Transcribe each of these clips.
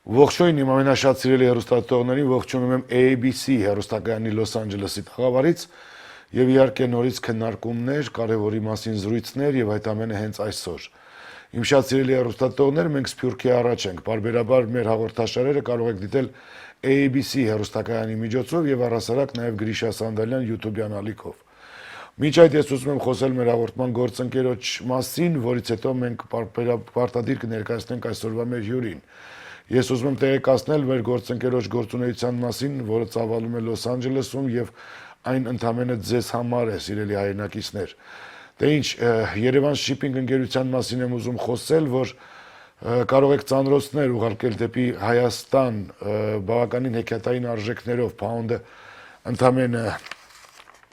Ողջույն իմ ամենաշատ սիրելի հեռուստատողներին, ողջունում եմ ABC հեռուստակայանի Լոս Անջելեսի տաղավարից եւ իհարկե նորից քննարկումներ, կարևորի մասին զրույցներ եւ այդ ամենը հենց այսօր։ Իմ շատ սիրելի հեռուստատողներ, մենք Սփյուռքի առաջ ենք։ Բարբերաբար մեր հաղորդաշարերը կարող եք դիտել ABC հեռուստակայանի միջոցով եւ առհասարակ նաեւ Գրիշա Սանդալյան YouTube-յան ալիքով։ Մինչ այդ ես ուզում եմ խոսել մեր հաղորդման գործընկերոջ մասին, որից հետո մենք պարտադիր կներկայացնենք այսօրվա մեր հյուրին։ Ես ուզում եմ տեղեկացնել մեր գործընկերոջ գործունեության մասին, որը ծավալում է Լոս Անջելեսում եւ այն ընդամենը ձեզ համար է, սիրելի հայրենակիցներ։ Դե ինչ, Երևան Shipping ընկերության մասին եմ ուզում խոսել, որ կարող եք ծանրոցներ ուղարկել դեպի Հայաստան բավականին հեքիաթային արժեքներով, փաունդը ընդամենը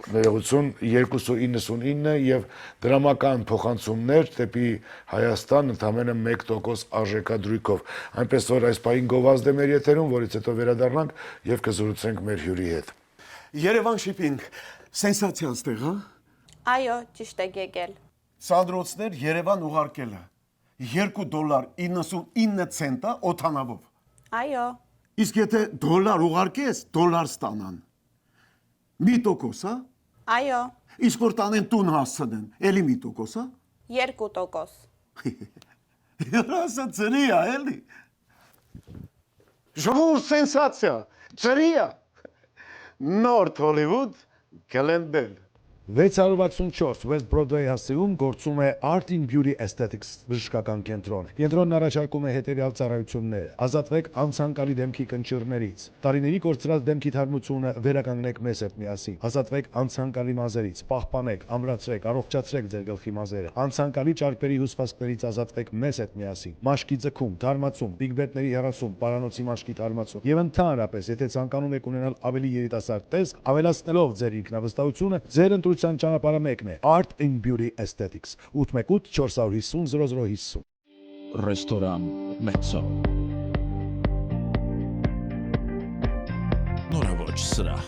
2.99 եւ դրամական փոխանցումներ դեպի Հայաստան ընդամենը 1% արժեքադրույքով։ Այնպես որ այս պահին գովազդ է մեր եթերում, որից հետո վերադառնանք եւ կզրուցենք մեր հյուրի հետ։ Երևան Shipping, սենսացիա ստեղ, հա։ Այո, ճիշտ եք եկել։ Սանդրոցներ Երևան ուղարկելը $2.99 օթանավով։ Այո, Իսկ եթե դոլար ուղարկես, դոլար ստանան։ 1%, հա։ այո, Իսկ որ տանեն տուն հասցնեն, էլի 1%, հա։ 2%։ Երասը ծրի է, էլի։ Ժողովուրդ սենսացիա, ծրի է։ Նորթ Հոլիվուդ կլենդել։ 664 West Broadway հասցեում գործում է Art in Beauty Aesthetics բժշկական կենտրոն։ Կենտրոնն առաջարկում է հետևյալ ծառայություններ. ազատվեք անցանկալի դեմքի կնճիռներից, տարիների կորցրած դեմքի թարմությունը վերականգնեք մեզ հետ միասին, ազատվեք անցանկալի մազերից, պահպանեք, ամրացրեք, առողջացրեք ձեր գլխի մազերը, անցանկալի ճարպերի հյուսվածքներից ազատվեք մեզ հետ միասին, մաշկի ձգում, թարմացում, բիգբետների հեռացում, պարանոցի մաշկի թարմացում եւ ընդհանրապես, եթե ցանկանում եք ունենալ ավելի երիտասարդ տեսք, ավելացնելով ձեր ինքնավստահությունը, ձեր ընտրության ճանապարհը մեկն է Art in Beauty Aesthetics 818 450 0050 Ռեստորան Մեծո Նորավոճ սրահ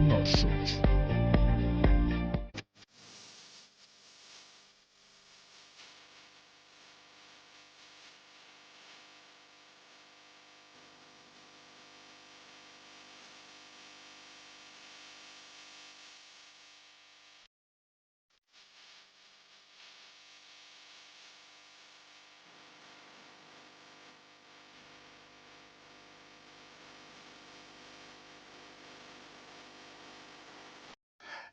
Նոր շուջ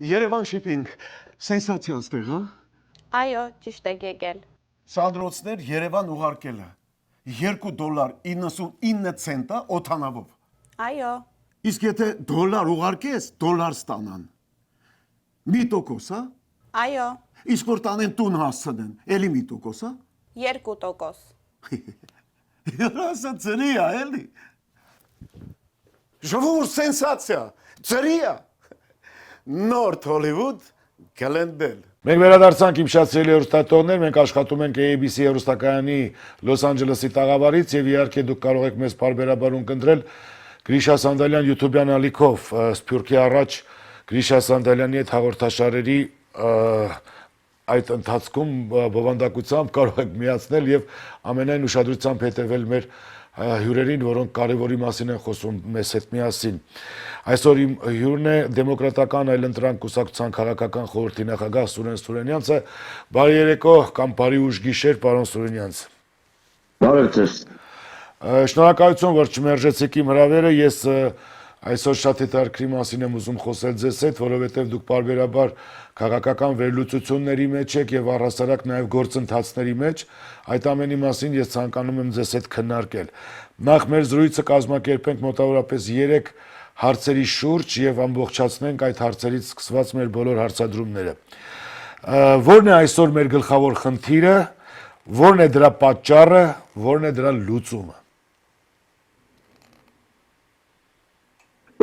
Երևան Shipping, սենսացիա ստեղ, հա։ Այո, ճիշտ եք եկել։ Սանդրոցներ Երևան ուղարկելը $2.99 օթանավով։ Այո, Իսկ եթե դոլար ուղարկես, դոլար ստանան։ 1%, հա։ այո, Իսկ որ տանեն տուն հասցնեն, էլի 1%, հա։ 2%։ Երասը ծրի է, էլի։ Ժողովուրդ սենսացիա, ծրի է։ Նորթ Հոլիվուդ կլենդել։ Մենք վերադարձանք իմ շատ սիրելի հեռուստատողներ, մենք աշխատում ենք ABC հեռուստակայանի Լոս Անջելեսի տաղավարից եւ իհարկե դուք կարող եք մեզ բարբերաբար ունկնդրել Գրիշա Սանդալյան YouTube-յան ալիքով, Սփյուռքի առաջ Գրիշա Սանդալյանի հետ հաղորդաշարերի այդ ընթացքում բովանդակությամբ կարող եք միացնել եւ ամենայն ուշադրությամբ հետևել մեր հյուրերին, որոնք կարևորի մասին են խոսում մեզ հետ միասին։ Այսօր իմ հյուրն է դեմոկրատական այլընտրանք կուսակցության քաղաքական խորհրդի նախագահ Սուրեն Սուրենյանցը։ Բարի երեկո կամ բարի ուշ գիշեր, պարոն Սուրենյանց։ Բարև ձեզ։ Շնորհակալություն, որ չմերժեցիք իմ հրավերը։ Ես այսօր շատ հետաքրքիր մասին եմ ուզում խոսել ձեզ հետ, որովհետև դուք պարբերաբար քաղաքական վերլուծությունների մեջ եք եւ առհասարակ նաեւ գործընթացների մեջ, այդ ամենի մասին ես ցանկանում եմ ձեզ հետ քննարկել։ Նախ մեր զրույցը կազմակերպենք մոտավորապես 3 հարցերի շուրջ եւ ամբողջացնենք այդ հարցերից սկսված մեր բոլոր հարցադրումները։ Որն է այսօր մեր գլխավոր խնդիրը, որն է դրա պատճառը, որն է դրա լուծումը։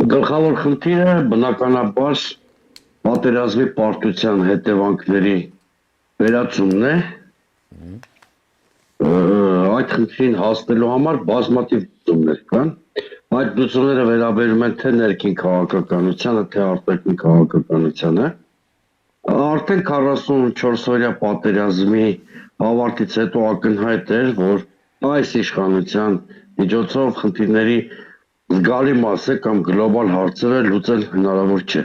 Գլխավոր խնդիրը բնականաբար պատերազմի պարտության հետևանքների վերացումն է։ Այդ խնդրին հասնելու համար բազմաթիվ լուծումներ կան։ Այդ լուծումները վերաբերում են թե ներքին քաղաքականությանը, թե արտաքին քաղաքականությանը։ Արդեն 44-օրյա պատերազմի ավարտից հետո ակնհայտ էր, որ այս իշխանության միջոցով խնդիրների զգալի մասը կամ գլոբալ հարցերը լուծել հնարավոր չէ։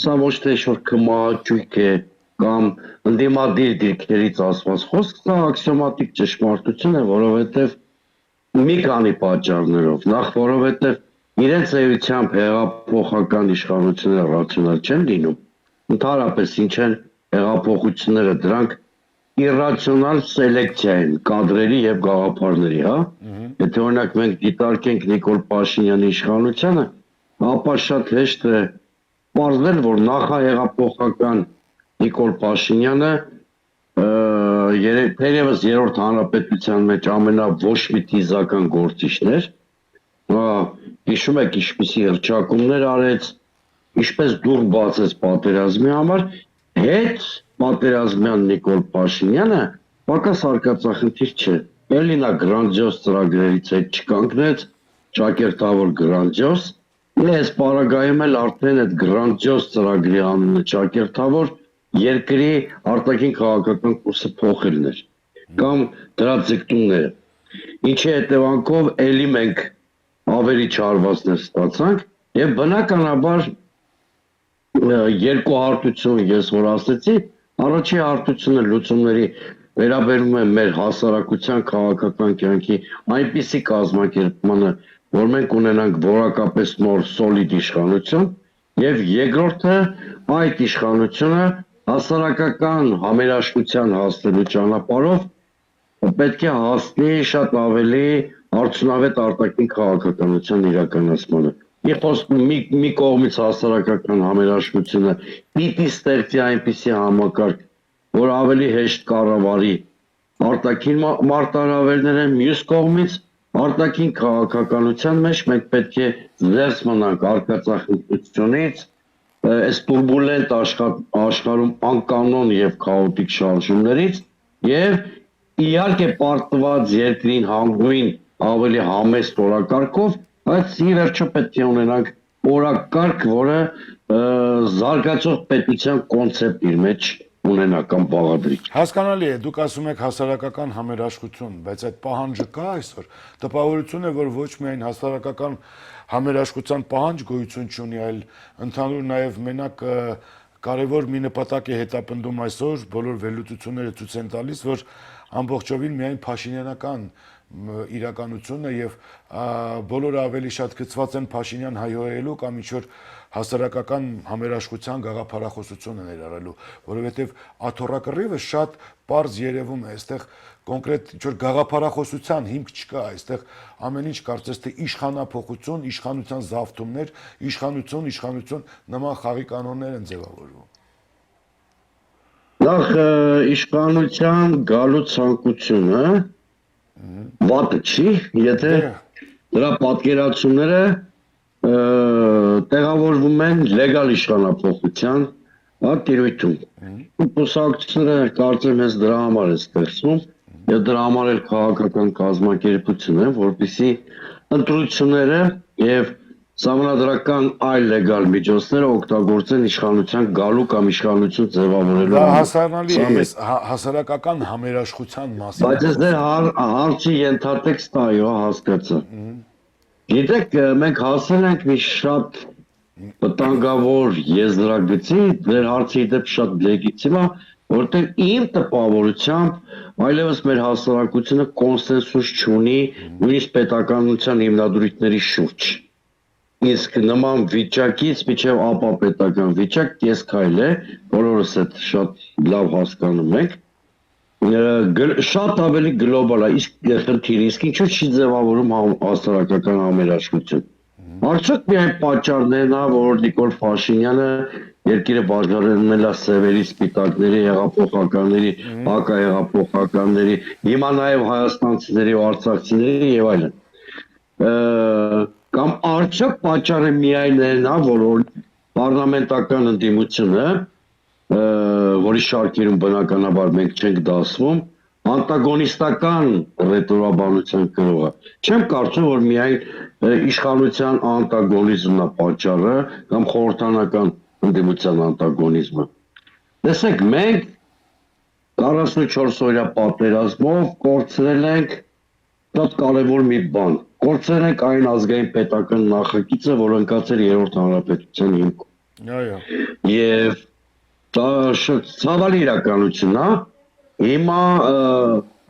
Սա ոչ թե ինչ-որ կմահաճույք է կամ ընդդիմադիր դիրքերից ասված խոսք, սա աքսիոմատիկ ճշմարտություն է, որովհետև մի քանի պատճառներով, նախ որովհետև իրենց էությամբ հեղափոխական իշխանությունները ռացիոնալ չեն լինում, ընդհանրապես ինչ են հեղափոխությունները, դրանք իրրացիոնալ սելեկցիա են կադրերի եւ գաղափարների, հա։ Եթե օրինակ մենք դիտարկենք Նիկոլ Փաշինյանի իշխանությունը, ապա շատ հեշտ է պարզվել, որ նախահեղափոխական Նիկոլ Փաշինյանը թերևս երրորդ հանրապետության մեջ ամենավոշ մի թիզական գործիչն էր, հիշում եք ինչպիսի հռչակումներ արեց, ինչպես դուռ բացեց պատերազմի համար, հետ պատերազմյան Նիկոլ Փաշինյանը պակաս արկածախնդիր չէ, էլի նա գրանձիոզ ծրագրերից հետ չկանգնեց, ճակերտավոր գրանձիոզ, ես պարագայում էլ արդեն այդ գրանձիոզ ծրագրի անունը ճակերտավոր երկրի արտաքին քաղաքական կուրսը փոխելն էր, կամ դրա ձգտումները, ինչի հետևանքով էլի մենք ավելի չարվածներ ստացանք եւ բնականաբար երկու հարթություն ես որ ասեցի, առաջի հարթությունը լուծումների վերաբերում է մեր հասարակության քաղաքական կյանքի այնպիսի կազմակերպմանը, որ մենք ունենանք որակապես նոր սոլիդ իշխանություն եւ երկրորդը այդ իշխանությունը հասարակական համերաշխության հասնելու ճանապարհով պետք է հասնի շատ ավելի արդյունավետ արտաքին քաղաքականության իրականացմանը։ Մի կողմից հասարակական համերաշխությունը պիտի ստեղծի այնպիսի համակարգ, որ ավելի հեշտ կառավարի արտաքին մարտահրավերները, մյուս կողմից արտաքին քաղաքականության մեջ մենք պետք է զերծ մնանք արկածախնդրությունից, այս տուրբուլենտ աշխարհում անկանոն եւ քաոտիկ շարժումներից եւ իհարկե պարտված երկրին հանգույն ավելի համեստ օրակարգով, բայց ի վերջո պետք է ունենանք օրակարգ, որը զարգացող պետության կոնցեպտ իր մեջ ունենա կամ բաղադրի։ Հասկանալի է, դուք ասում եք հասարակական համերաշխություն, բայց այդ պահանջը կա այսօր։ Տպավորություն է, որ ոչ միայն հասարակական համերաշխության պահանջ գոյություն չունի, այլ ընդհանուր նաև մենակ կարևոր մի նպատակ է հետապնդում այսօր, բոլոր վերլուծությունները ցույց են տալիս, որ ամբողջովին միայն փաշինյանական իրականությունը եւ բոլորը ավելի շատ գծված են Փաշինյան հայհոյելու կամ ինչ-որ հասարակական համերաշխության գաղափարախոսությունը ներառելու, որովհետեւ աթոռակռիվը շատ པարզ երևում է, այստեղ կոնկրետ ինչ-որ գաղափարախոսության հիմք չկա, այստեղ ամեն ինչ կարծես թե իշխանափոխություն, իշխանության զավթումներ, իշխանություն նման խաղի կանոններ են ձևավորվում։ Նախ իշխանության գալու ցանկությունը վատը չի, եթե դրա պատկերացումները տեղավորվում են լեգալ իշխանափոխության տիրույթում։ Կուսակցությունները կարծեմ հենց դրա համար է ստեղծվում եւ դրա համար էլ քաղաքական կազմակերպություն է, որպեսզի ընտրությունները եւ Սահմանադրական այլ լեգալ միջոցները օգտագործեն իշխանության գալու կամ իշխանություն ձևավորելու համար։ Դա հասկանալի է, հասարակական համերաշխության մասին։ Բայց ես դեր հարցի ենթատեքստ այո հասկացա։ Գիտեք, մենք հասել ենք մի շատ վտանգավոր եզրագծի, դեր հարցի դեպ շատ լեգիտիմ է, որտեղ իմ տպավորությամբ այլևս մեր հասարակությունը կոնսենսուս չունի նույնիսկ պետականության հիմնադրույթների շուրջ։ Իսկ նման վիճակից միջև ապապետական վիճակ կեսքայլ է, բոլորս այդ շատ լավ հասկանում ենք, շատ ավելի գլոբալ է, իսկ խնդիրը, իսկ ինչու չի ձևավորում հասարակական համերաշխություն։ Արդյոք միայն պատճառներն է, որ Նիկոլ Փաշինյանը երկիրը բաժանել է սևերի, սպիտակների, հեղափոխականների, հակահեղափոխականների, հիմա նաև հայաստանցիների ու արցախցիների եւ այլն։ Կամ արդյոք պատճառը միայն նա, որ պարլամենտական ընդդիմությունը, որի շարքերում բնականաբար մենք չենք դասվում, անտագոնիստական ռետորաբանության կրող է։ Չեմ կարծում, որ միայն իշխանության անտագոնիզմն է պատճառը կամ խորհրդանական ընդդիմության անտագոնիզմը։ Տեսեք, մենք 44 օրյա պատերազմով կորցրել ենք շատ կարևոր մի բան։ Կորցրել ենք այն ազգային պետական նախագիծը, որը ընկած էր երրորդ հանրապետության հիմքում։ Այո։ Եվ դա շատ ցավալի իրականություն է։ Հիմա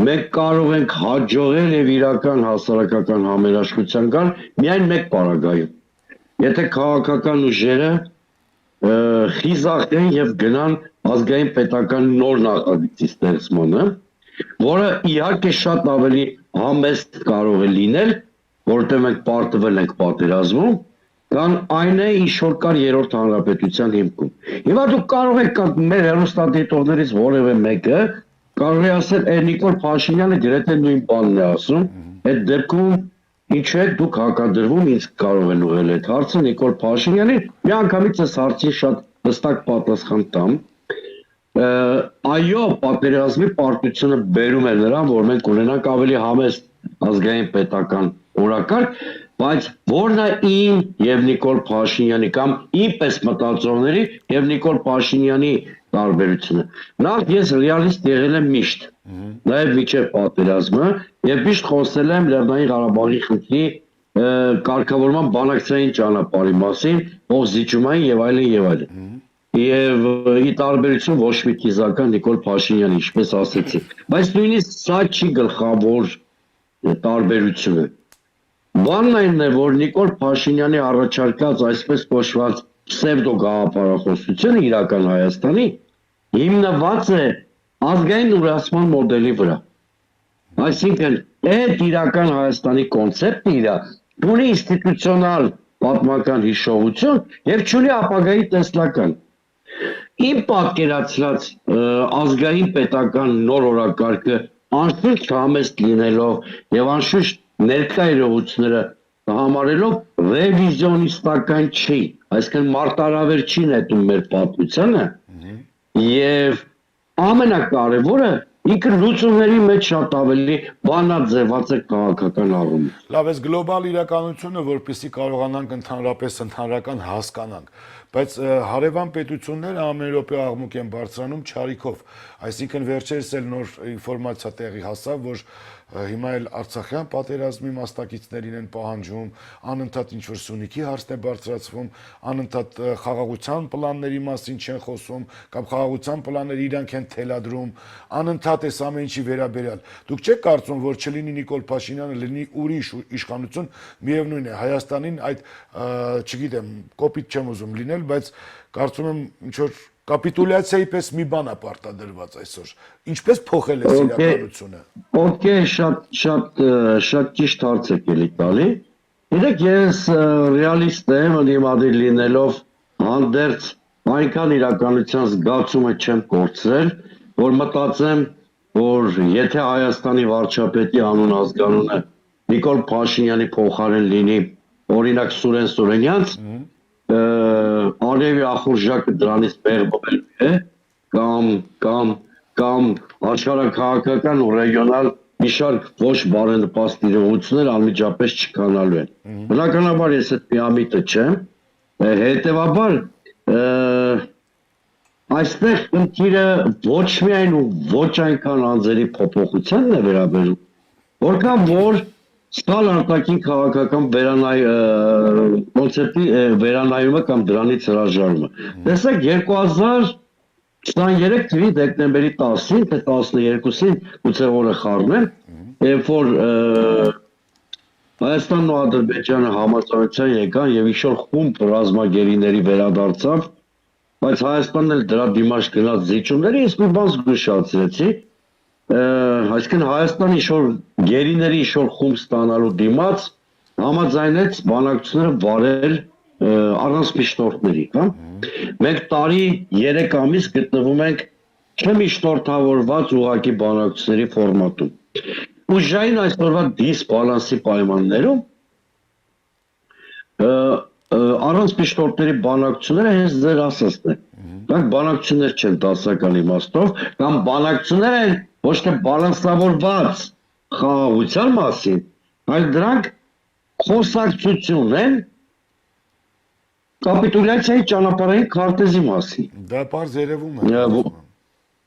մենք կարող ենք հաջողել եւ իրական հասարակական համերաշխության գալ միայն մեկ պարագայում։ Եթե քաղաքական ուժերը խիզախեն եւ գնան ազգային պետական նոր նախագծի ստեղծմանը, որը իհարկե շատ ավելի համեստ կարող է լինել, որովհետեւ մենք պարտվել ենք պատերազմում, կան այն է, ինչ որ կար երրորդ հանրապետության հիմքում։ Հիմա դուք կարող եք մեր հեռուստադիտողներից որևէ մեկը կարող է ասել, Նիկոլ Փաշինյանը գրեթե նույն բանն է ասում, այդ դեպքում ինչու եք դուք հակադրվում, ինձ կարող են ուղղել այդ հարցը Նիկոլ Փաշինյանին, միանգամից այս հարցին շատ հստակ պատասխան տամ։ Այո, պատերազմի պարտությունը բերում է նրան, որ մենք ունենանք ավելի համեստ ազգային պետական օրակարգ, բայց որն է իմ եւ Նիկոլ Փաշինյանի կամ ինպես մտածողների եւ Նիկոլ Փաշինյանի տարբերությունը։ Նախ ես ռեալիստ եղել եմ միշտ, նաեւ միջև պատերազմը եւ միշտ խոսել եմ Լեռնային Ղարաբաղի խնդրի կարգավորման բանակցային ճանապարհի մասին, ողջիջումային եւ այլն եւ այլն։ Եվ ի տարբերություն ոչ մի քիզական Նիկոլ Փաշինյանի, ինչպես ասեցի, բայց նույնիսկ սա չի գլխավոր տարբերությունը։ Բանն այն է, որ Նիկոլ Փաշինյանի առաջարկած այսպես կոչված պսևդո գաղափարախոսությունը իրական Հայաստանի հիմնված է ազգային ուրացման մոդելի վրա։ Այսինքն, այդ իրական Հայաստանի կոնցեպտը իր ունի ինստիտուցիոնալ պատմական հիշողություն եւ չունի ապագայի տեսլական։ Իմ պատկերացրած ազգային պետական նոր օրակարգը անշուշտ համեստ լինելով եւ անշուշտ ներկա իրողությունները համարելով ռևիզիոնիստական չի, այսինքն մարտարավեր չի նետում մեր պատմությանը եւ ամենակարևորը ինքը լուծումների մեջ շատ ավելի բանաձևված է քաղաքական առումով։ Լավ, այս գլոբալ իրականությունը, որպեսզի կարողանանք ընդհանրապես ընդհանրական հասկանանք, բայց հարևան պետությունները ամեն րոպե աղմուկ են բարձրանում չարիքով, այսինքն վերջերս էլ նոր ինֆորմացիա տեղի հասավ, որ հիմա էլ Արցախյան պատերազմի մասնակիցներին են պահանջում, անընդհատ ինչ-որ Սյունիքի հարցն է բարձրացվում, անընդհատ խաղաղության պլանների մասին չեն խոսում, կամ խաղաղության պլանները իրանք են թելադրում, անընդհատ այս ամեն ինչի վերաբերյալ։ Դուք չեք կարծում, որ չլինի Նիկոլ Փաշինյանը, լինի ուրիշ իշխանություն, միևնույն է, Հայաստանին այդ, չգիտեմ, կոպիտ չեմ ուզում լինել, բայց կարծում եմ ինչ-որ կապիտուլյացիայի պես մի բան է պարտադրված այսօր։ Ինչպես փոխել է իրականությունը։ Okay, շատ ճիշտ հարց եք էլի տալի։ Գիտեք, ես ռեալիստ եմ, ընդդիմադիր լինելով հանդերձ այնքան իրականության զգացումը չեմ կորցրել, որ մտածեմ, որ եթե Հայաստանի վարչապետի անուն ազգանունը Նիկոլ Փաշինյանի փոխարեն լինի օրինակ Սուրեն Սուրենյանց, Արևի ախորժակը դրանից մեղմվել է կամ աշխարհաքաղաքական ու ռեգիոնալ մի շարք ոչ բարենպաստ իրողություններ անմիջապես չկանալու են։ Բնականաբար ես այդ միամիտը չեմ, հետևաբար այստեղ խնդիրը ոչ միայն ու ոչ այնքան անձերի փոփոխությանն է վերաբերում, որքան որ Ստալ արտաքին քաղաքական կոնցեպտի վերանայումը կամ դրանից հրաժարումը։ Տեսեք 2023 թվականի դեկտեմբերի 10-ին, թե 12-ին, գուցե օրը խառնեմ, երբ որ Հայաստանն ու Ադրբեջանը համաձայնության եկան եւ ինչ-որ խումբ ռազմագերիների վերադարձավ, բայց Հայաստանն էլ դրա դիմաց գնաց զիջումների, ես մի բան զգուշացրեցի, այսինքն Հայաստանի ինչ-որ գերիների ինչ-որ խումբ ստանալու դիմաց համաձայնեց բանակցությունները վարել առանց միշտորդների, հա։ Մենք տարի 3 ամիս գտնվում ենք չմիշտորդավորված ուղղակի բանակցությունների ֆորմատում։ Ուժային այսօրվա դիսբալանսի պայմաններում առանց միշտորդների բանակցությունները հենց ձեր ասածն է։ Դրանք բանակցություններ չեն դասական իմաստով, կամ բանակցություններ են ոչ թե բալանսավորված խաղաղության մասին, այլ դրանք խոսակցություն են կապիտուլյացիայի ճանապարհային քարտեզի մասին։ Դա բարձ երևում է։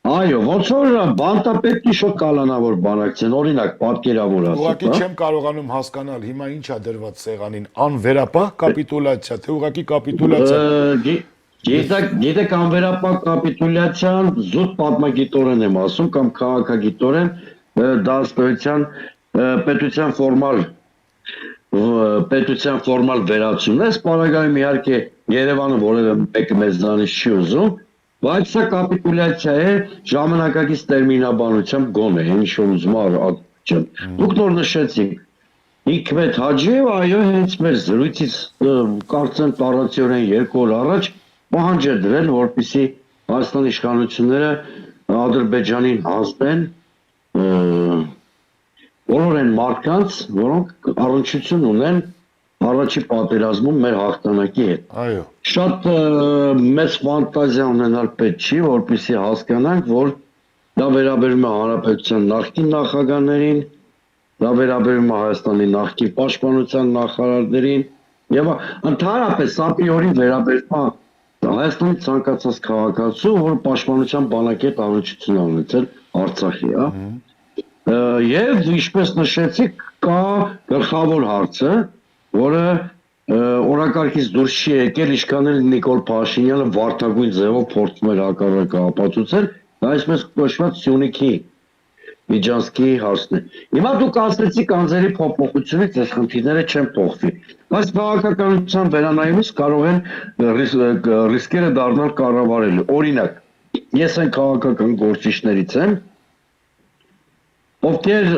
Այո, ոնց որ բանտապետի շոտ կալանավոր բանակցեն, օրինակ պատկերավոր Ուղղակի ասած, չեմ կարողանում հասկանալ հիմա ի՞նչ է դրված սեղանին, անվերապահ կապիտուլյացիա, թե ուղղակի կապիտուլյացիա։ Գիտեք անվերապահ կապիտուլյացիան զուտ պատմագիտորեն եմ ասում կամ քաղաքագիտորեն դա ըստ էության պետության ֆորմալ վերացումն է, սպառագայում իհարկե Երևանը որևէ մեկը մեզանից չի ուզում, բայց սա կապիտուլյացիա է ժամանակակից տերմինաբանությամբ գոնե, ինչ որ ուզում աղջան։ Դուք նոր նշեցիք Հիկմետ Հաջիևը, այո, հենց մեր զրույցից կարծեմ տառացիորեն 2 օր առաջ պահանջ է դրել, որպեսզի Հայաստանի իշխանությունները Ադրբեջանին հանձնեն բոլոր այն մարդկանց, որոնք առնչություն ունեն առաջի պատերազմում մեր հաղթանակի հետ։ Այո։ Շատ մեծ ֆանտազիա ունենալ պետք չի, որպեսզի հասկանանք, որ դա վերաբերում է հանրապետության նախկին նախագահներին, դա վերաբերում է Հայաստանի նախկին պաշտպանության նախարարներին եւ ընդհանրապես սապիորի վերաբերում է Հայաստանի ցանկացած քաղաքացու, որ պաշտպանության բանակի հետ առնչություն ունեցել Արցախի, հա։ Եվ ինչպես նշեցիք, կա գլխավոր հարցը, որը օրակարգից դուրս չի եկել, ինչքան էլ Նիկոլ Փաշինյանը վարդագույն ձևով փորձում էր հակառակը ապացուցել, դա այսպես կոչված Սյունիքի Միջանցքի հարցն է։ Հիմա դուք ասացիք անձերի փոփոխությունից այս խնդիրները չեն փոխվի, բայց քաղաքականության վերանայումից կարող են ռիսկերը դառնալ կառավարելի։ Օրինակ, ես այն քաղաքական գործիչներից եմ, ովքեր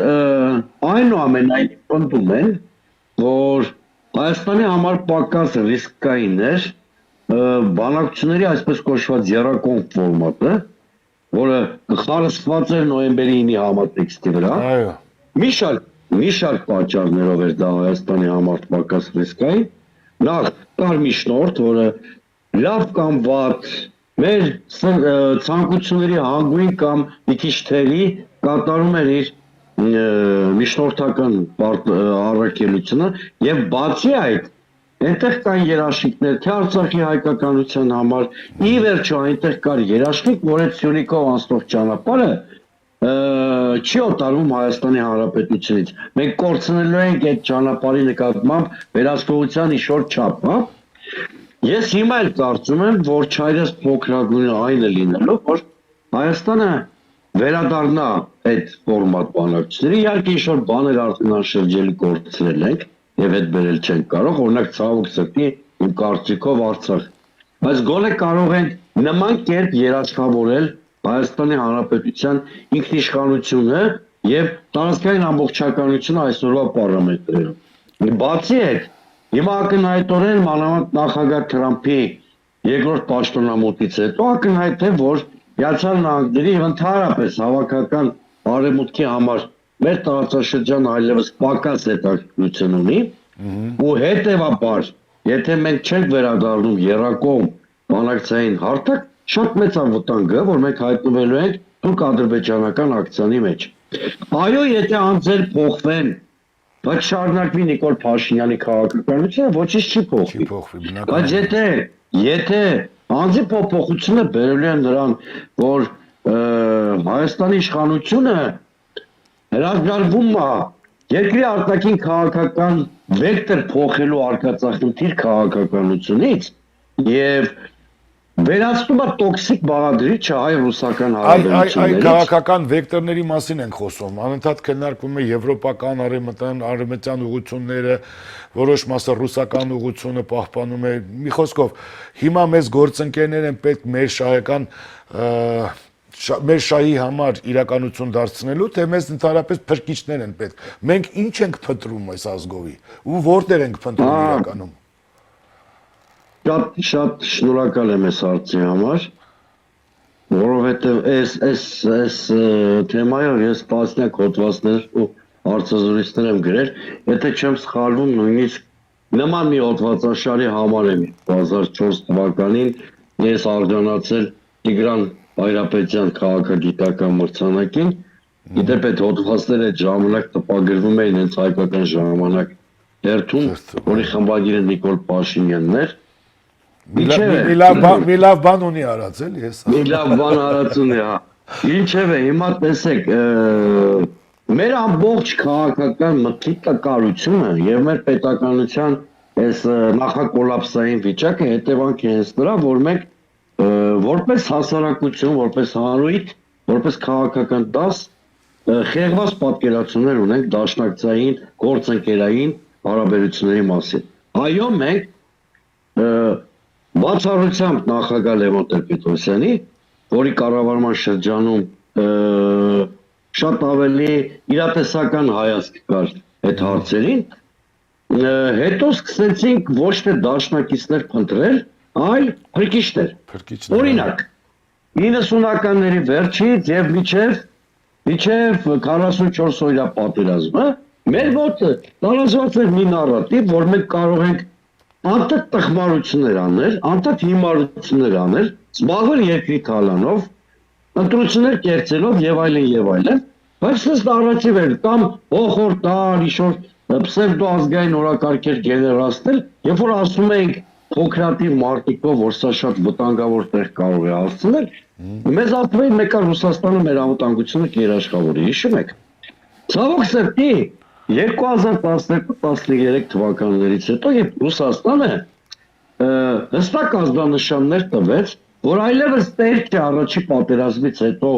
այնուամենայնիվ պնդում են, որ Հայաստանի համար պակաս ռիսկային էր բանակցությունների այսպես կոչված եռակողմ ֆորմատը, որը խարսխված էր նոյեմբերի 9-ի համատեքստի վրա։ Այո։ Մի շարք պատճառներով էր դա Հայաստանի համար պակաս ռիսկային։ Նախ կար միջնորդ, որը լավ կամ վատ մեր ցանկությունների հանգույն կամ մի քիչ թերի կատարում էր իր միջնորդական առաքելությունը եւ բացի այդ այնտեղ կան երաշխիքներ թե Արցախի հայկականության համար ի վերջո այնտեղ կար երաշխիք, որ այդ Սյունիքով անցնող ճանապարհը չի օտարվում Հայաստանի Հանրապետությունից։ Մենք կորցնելու ենք այդ ճանապարհի նկատմամբ վերահսկողության ինչ-որ չափ, հա։ Ես հիմա էլ կարծում եմ, որ չայրս փոքրագույն այն է լինելով, որ Հայաստանը վերադառնա այդ ֆորմատ բանակցությունների, իհարկե ինչ-որ բաներ արդեն անշրջելի կորցրել ենք եւ այդ բերել չենք կարող, օրինակ ցավոք սրտի իմ կարծիքով Արցախ, բայց գոնե կարող ենք նման կերպ երաշխավորել Հայաստանի Հանրապետության ինքնիշխանությունը եւ տարածքային ամբողջականությունը այսօրվա պարամետրերով։ Բացի այդ, հիմա ակնհայտորեն մանավանդ նախագահ Թրամփի երկրորդ պաշտոնամուտից հետո ակնհայտ է, որ Միացյալ Նահանգների եւ ընդհանրապես հավաքական արևմուտքի համար մեր տարածաշրջանը այլևս պակաս հետաքրքրություն ունի ու հետեւաբար, եթե մենք չենք վերադառնում եռակողմ բանակցային հարթակ, շատ մեծ է վտանգը, որ մենք հայտնվելու ենք թուրք-ադրբեջանական ակցիոնի մեջ։ Այո, եթե անձեր փոխվեն, բայց շարունակվի Նիկոլ Փաշինյանի քաղաքականությունը, ոչինչ չի փոխվի։ Բայց եթե անձի փոփոխությունը բերելու է նրան, որ Հայաստանի իշխանությունը հրաժարվում է երկրի արտաքին քաղաքական վեկտոր փոխելու արկածախնդիր քաղաքականությունից եւ վերացնում է տոքսիկ բաղադրիչը հայ-ռուսական Այ հարաբերություններից։ քաղաքական վեկտորների մասին ենք խոսում։ Անընդհատ քննարկվում է եվրոպական արևմտյան ուղղությունները, որոշ մասը ռուսական ուղղությունը պահպանում է։ Մի խոսքով, հիմա մեզ գործընկերներ են պետք մեր շահի համար իրականություն դարձնելու, թե մեզ ընդհանրապես փրկիչներ են պետք։ Մենք ինչ ենք փնտրում այս ազգովի ու որտեղ ենք փնտրում իրականում։ Շատ շնորհակալ եմ այս հարցի համար, որովհետև այս թեմայով ես տասնյակ հոդվածներ ու հարցազրույցներ եմ գրել, եթե չեմ սխալվում, նույնիսկ նման մի հոդվածաշարի համար եմ 2004 թվականին ես արժանացել Տիգրան Բայրապետյան քաղաքագիտական մրցանակին, իդեպ այդ հոդվածները այդ ժամանակ տպագրվում էին հենց հայկական ժամանակ հերթում, որի խմբագիրը Նիկոլ Փաշինյանն էր։ Մի լավ բան ունի արած էլ ես։ Մի լավ բան արած ունի, հա։ Ինչևէ, հիմա տեսեք, մեր ամբողջ քաղաքական մտքի տկարությունը եւ մեր պետականության այս նախակոլապսային վիճակը հետևանք է հենց դրա, որ մենք որպես հասարակություն, որպես հանրույթ, որպես քաղաքական դաս խեղված պատկերացումներ ունենք դաշնակցային, գործընկերային հարաբերությունների մասին։ Այո, մենք բացառությամբ նախագահ Լևոն Տեր-Պետրոսյանի, որի կառավարման շրջանում շատ ավելի իրատեսական հայացք կար այդ հարցերին, հետո սկսեցինք ոչ թե դաշնակիցներ փնտրել, այլ փրկիչներ։ Փրկիչներ։ Օրինակ, 90-ականների վերջից եւ մինչև 44 օրյա պատերազմը մեր մոտ տարածված էր մի նարատիվ, որ մենք կարող ենք անդադ տխմարություններ անել, անդադ հիմարություններ անել, զբաղվել երկրի թալանով, ընտրություններ կերծելով եւ այլն, բայց ըստ առաջի վեր կամ հոխորտալ, իշոր պսևդոազգային օրակարգեր գեներացնել, երբ որ ասում ենք փոքրատիվ մարտիկով, որ սա շատ վտանգավոր տեղ կարող է հասցնել, մեզ ասում են մեկը Ռուսաստանը մեր անվտանգությունը կերաշխավորի, հիշում եք։ Ցավոք սրտի 2012-13 թվականներից հետո երբ Ռուսաստանը հստակ ազդանշաններ տվեց, որ այլևս տեր չէ առաջի պատերազմից հետո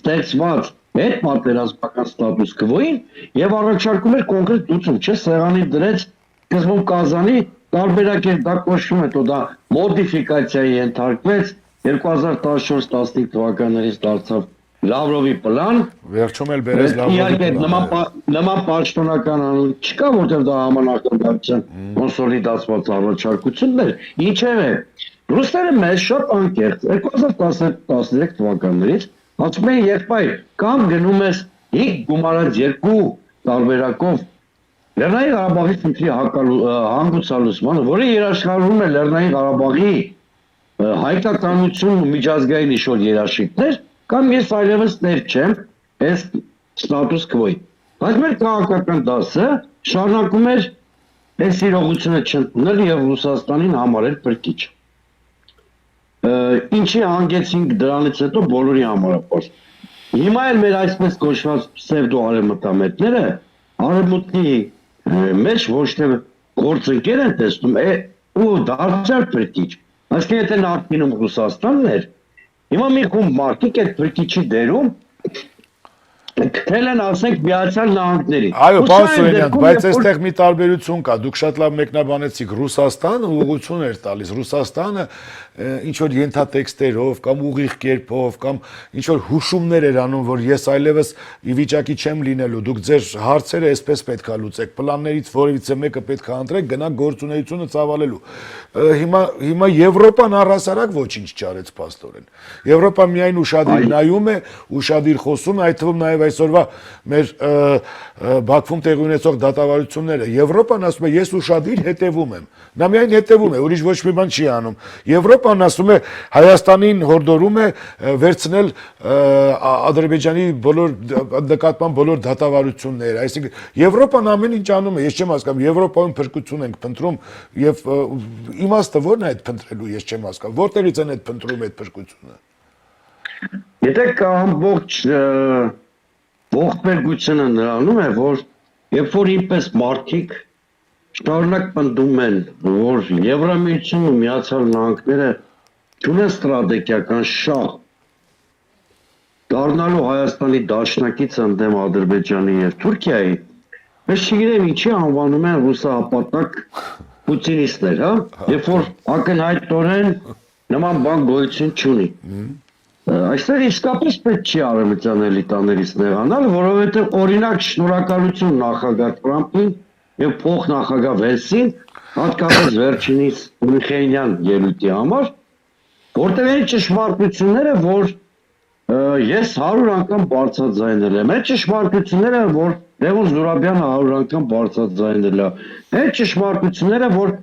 ստեղծված հետ պատերազմական ստատուս քվոին եւ առաջարկում էր կոնկրետ լուծում, չէ, սեղանի դրեց սկզբում Կազանի տարբերակ էր դա կոչվում, հետո դա մոդիֆիկացիայի ենթարկվեց 2014-15 թվականներից դարձավ Լավրովի պլան, Վերջում էլ բերեց իհարկե նման պաշտոնական անուն չկա, որտեղ դա համանախագահության կոնսոլիդացված առաջարկություններ, ինչևէ, ռուսները մեզ շատ անկեղծ 2013 թվականներից ասում են եղբայր, կամ գնում ես 5 գումարած 2 տարբերակով Լեռնային Ղարաբաղի խնդրի հանգուցալուծմանը, որը երաշխավորում է Լեռնային Ղարաբաղի հայկականություն ու միջազգային ինչ-որ երաշխիքներ, կամ ես այլևս տեր չեմ այս ստատուս քվոյի։ Բայց մեր քաղաքական դասը շարունակում էր այս իրողությունը չընդունել եւ Ռուսաստանին համարել փրկիչ։ Ինչի հանգեցինք դրանից հետո բոլորի համարապարզ։ Հիմա էլ մեր այսպես կոչված պսևդո արևմտամետները արևմուտքի մեջ ոչ թե գործընկեր են տեսնում, ու դարձյալ փրկիչ։ Այսինքն եթե նախկինում Ռուսաստանն էր, հիմա մի խումբ մարդիկ այդ փրկիչի դերում քթել են ասենք Միացյալ Նահանգներին։ Այո, պարոն Սուրենյան, բայց այստեղ մի տարբերություն կա։ Դուք շատ լավ մեկնաբանեցիք, Ռուսաստանը ուղղություն էր տալիս։ Ռուսաստանը ինչ որ ենթատեքստերով կամ ուղիղ կերպով կամ ինչ որ հուշումներ էր անում, որ ես այլևս ի վիճակի չեմ լինելու։ Դուք ձեր հարցերը այսպես պետք է լուծեք։ Պլաններից որևիցե մեկը պետք է ընտրեք, գնաք գործունեությունը ծավալելու։ Հիմա Եվրոպան առհասարակ ոչինչ չարեց փաստորեն։ Եվրոպան միայն ուշադիր նայում է, ուշադիր խոսում է, այդ թվում նաև այսօրվա մեր Բաքվում տեղի ունեցող դատավարությունները Եվրոպան ասում է ես ուշադիր հետևում եմ, նա միայն հետևում է, ուրիշ ոչ մի բան չի անում։ Եվրոպան ասում է Հայաստանին հորդորում է վերցնել Ադրբեջանի նկատմամբ բոլոր դատավարությունները, այսինքն Եվրոպան ամեն ինչ անում է, ես չեմ հասկանում, Եվրոպայում փրկություն ենք փնտրում եւ իմաստը ո՞րն է այդ փնտրելու, ես չեմ հասկանում, որտեղից են այդ փնտրում այդ փրկությունը։ Եթե ամբողջ ողբերգությունը նրանում է, որ երբ որ ինպես մարդիկ շարունակ պնդում են, որ Եվրամիությունն ու Միացյալ Նահանգները չունեն ստրատեգիական շահ դառնալու Հայաստանի դաշնակից ընդդեմ Ադրբեջանի եւ Թուրքիայի, ես չգիտեմ ինչի անվանում են ռուսահապատակ պուտինիստներ, հա, երբ որ ակնհայտորեն նման բան գոյություն չունի։ Այստեղ իսկապես պետք չի արևմտյան էլիտաներից նեղանալ, որովհետև օրինակ շնորհակալություն նախագահ Թրամփին եւ փոխնախագահ Վենսին, հատկապես վերջինիս Միխեյլյան ելույթի համար, որտեղ այն ճշմարտությունները, որ ես 100 անգամ բարձրաձայնել եմ, այդ ճշմարտությունները, որ Լևոն Զուրաբյանը 100 անգամ բարձրաձայնել է, այդ ճշմարտությունները, որ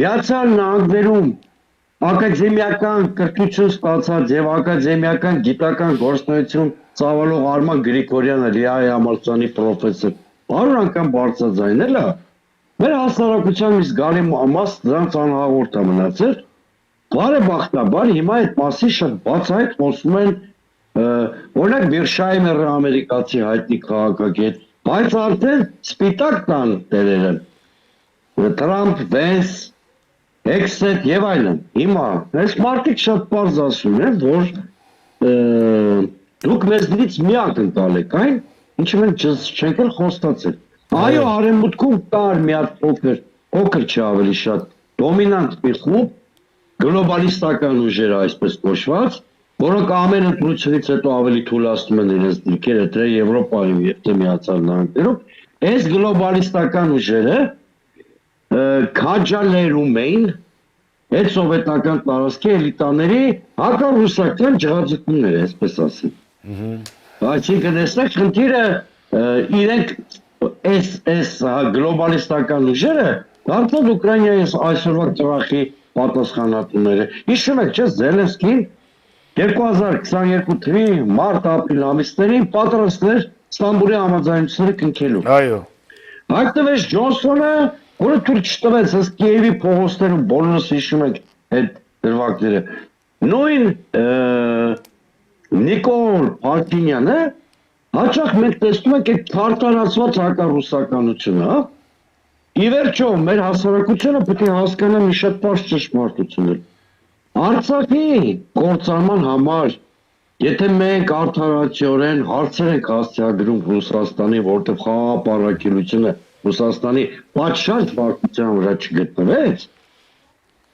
Միացյալ Նահանգներում ակադեմիական կրթություն ստացած եւ ակադեմիական գիտական գործունեություն ծավալող Արման Գրիգորյանը Լիայի համալսարանի պրոֆեսոր 100 անգամ բարձրաձայնել է, մեր հասարակության մի զգալի մաս դրանց անհաղորդ է մնացել, բարեբախտաբար հիմա այդ մասի շատ բացահայտ խոսում են օրինակ Միրշայմերը ամերիկացի հայտնի քաղաքագետ, բայց արդեն սպիտակ տան տերերը Տրամփ, Վենս, Էքսետ եւ այլն։ Հիմա այս մարդիկ շատ բարձ ասում են, որ դուք մեզնից միակ ընկալեք այն, ինչը մենք չենք էլ խոստացել։ Այո, արևմուտքում կար մի հատ փոքր չէ ավելի շատ դոմինանտ մի խումբ, գլոբալիստական ուժեր այսպես կոչված, որոնք ամեն ընտրությունից հետո ավելի թույլատնում են իրենց դիրքերը թե Եվրոպայում եւ թե Միացյալ Նահանգներում, այս գլոբալիստական ուժերը քաջալերում էին այդ սովետական տարածքի էլիտաների հակառուսական ջղաձգումներ, այսպես ասեմ։ Այսինքն այստեղ խնդիրը իրենք այս գլոբալիստական ուժերը դարձան Ուկրաինայի այսօրվա ծրախի պատասխանատուները։ Հիշում եք, չէ՞, Զելենսկին 2022 թվականի մարտ-ապրիլ ամիսներին պատրաստ էր Ստամբուլի համաձայնությունները կնքելու։ Այո։ Հայտնվեց Ջոնսոնը, որը թույլ չտվեց ըստ Կիևի փողոցներում բոլորս հիշում ենք այդ դրվագները։ Նույն Նիկոլ Փաշինյանը հաճախ մենք տեսնում ենք այդ քարտարացված հակառուսականությունը, հա։ Ի վերջո, մեր հասարակությունը պետք է հասկանա մի շատ բարձր ճշմարտություններ։ Արցախի կործանման համար, եթե մենք արդարացիորեն հարցեր ենք հասցեագրում Ռուսաստանի, որտեղ խաղապարակելությունը Ռուսաստանի պատշաճ վարկության վրա չգտնվեց,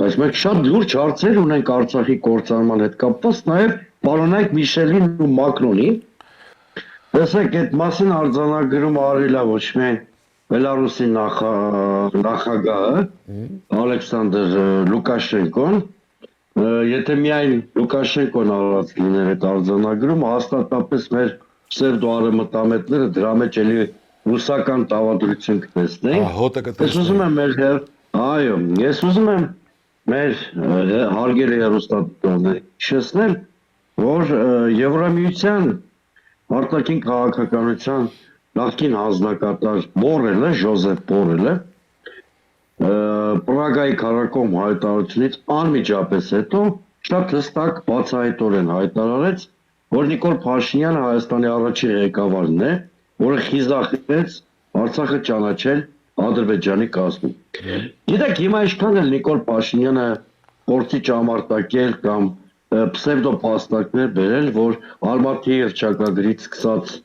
բայց մենք շատ լուրջ հարցեր ունենք Արցախի կործանման հետ կապված, նաև պարոնայք Միշելին ու Մակրոնին։ Տեսեք, այդ մասին արձանագրում արել է ոչ միայն Բելարուսի նախագահը Ալեքսանդր Լուկաշենկոն, եթե միայն Լուկաշենկոն արած լիներ այդ արձանագրումը, հաստատապես մեր պսևդոարևմտամետները դրա մեջ էլի ռուսական տավադրություն կտեսնեին։ Հոտը Ես ուզում եմ ես ուզում եմ մեր հարգելի հեռուստադիտողներին հիշեցնել, որ Եվրամիության արտաքին քաղաքականության նախկին հանձնակատար Բորելը, Ժոզեֆ Բորելը, Պրագայի քարակոմ հայտարարությունից անմիջապես հետո շատ հստակ բացահայտորեն հայտարարեց, որ Նիկոլ Փաշինյանը Հայաստանի առաջին ղեկավարն է, որը խիզախեց Արցախը ճանաչել Ադրբեջանի կազմում։ Գիտեք, հիմա ինչքան էլ Նիկոլ Փաշինյանը փորձի ճամարտակել կամ պսևդոփաստակներ բերել, որ Արմաթի հռչակագրից սկսած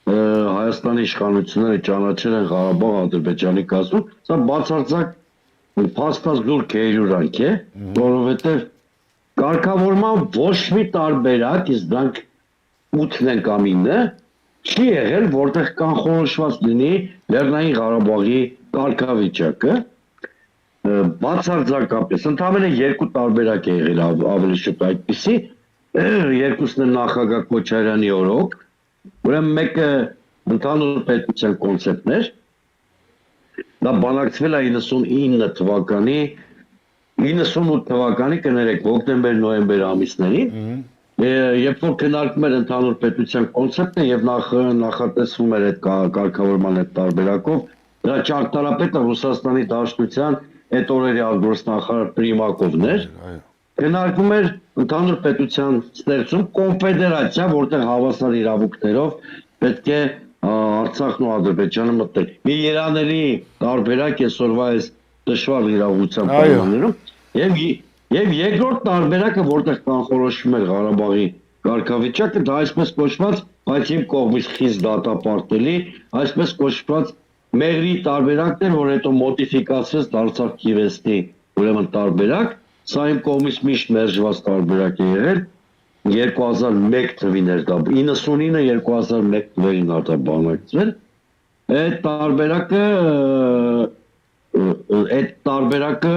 Հայաստանի իշխանությունները ճանաչել են Ղարաբաղ Ադրբեջանի կազմում, սա բացարձակ փաստազգուր կերյուրանք է, որովհետև կարգավորման ոչ մի տարբերակ, իսկ դրանք 8-ն են կամ 9-ը, չի եղել, որտեղ կանխորոշված լինի Լեռնային Ղարաբաղի կարգավիճակը, բացարձակապես, ընդամենը 2 տարբերակ է եղել ավելի շուտ այդպիսի, երկուսն են նախագահ Քոչարյանի օրոք, ուրեմն մեկը ընդհանուր պետության կոնցեպտներ, դա բանակցվել է 99 թվականի, 98 թվականի կներեք հոկտեմբեր-նոյեմբեր ամիսներին, երբ որ քննարկում էր ընդհանուր պետության կոնցեպտը եւ նախատեսվում էր այդ կարգավորման այդ տարբերակով, դրա ճարտարապետը Ռուսաստանի Դաշնության այդ օրերի արտգործնախարար Պրիմակովն էր, քննարկում էր ընդհանուր պետության ստեղծում կոնֆեդերացիա, որտեղ հավասար իրավունքներով պետք է Արցախն ու Ադրբեջանը մտնել։ Մի երանելի տարբերակ այսօրվա այս դժվար իրավության պայմաններում եւ երկրորդ տարբերակը, որտեղ կանխորոշվում էր Ղարաբաղի կարգավիճակը, դա այսպես կոչված, բայց իմ կողմից խիստ դատապարտելի, այսպես կոչված մեղրի տարբերակն էր, որ հետո մոդիֆիկացվեց դարձավ Քիվեստի ուրեմն տարբերակ, սա իմ կողմից միշտ մերժված տարբերակ է եղել 2001 թվին էր դա 99-2001 թվերին դա բանակցվել այդ տարբերակը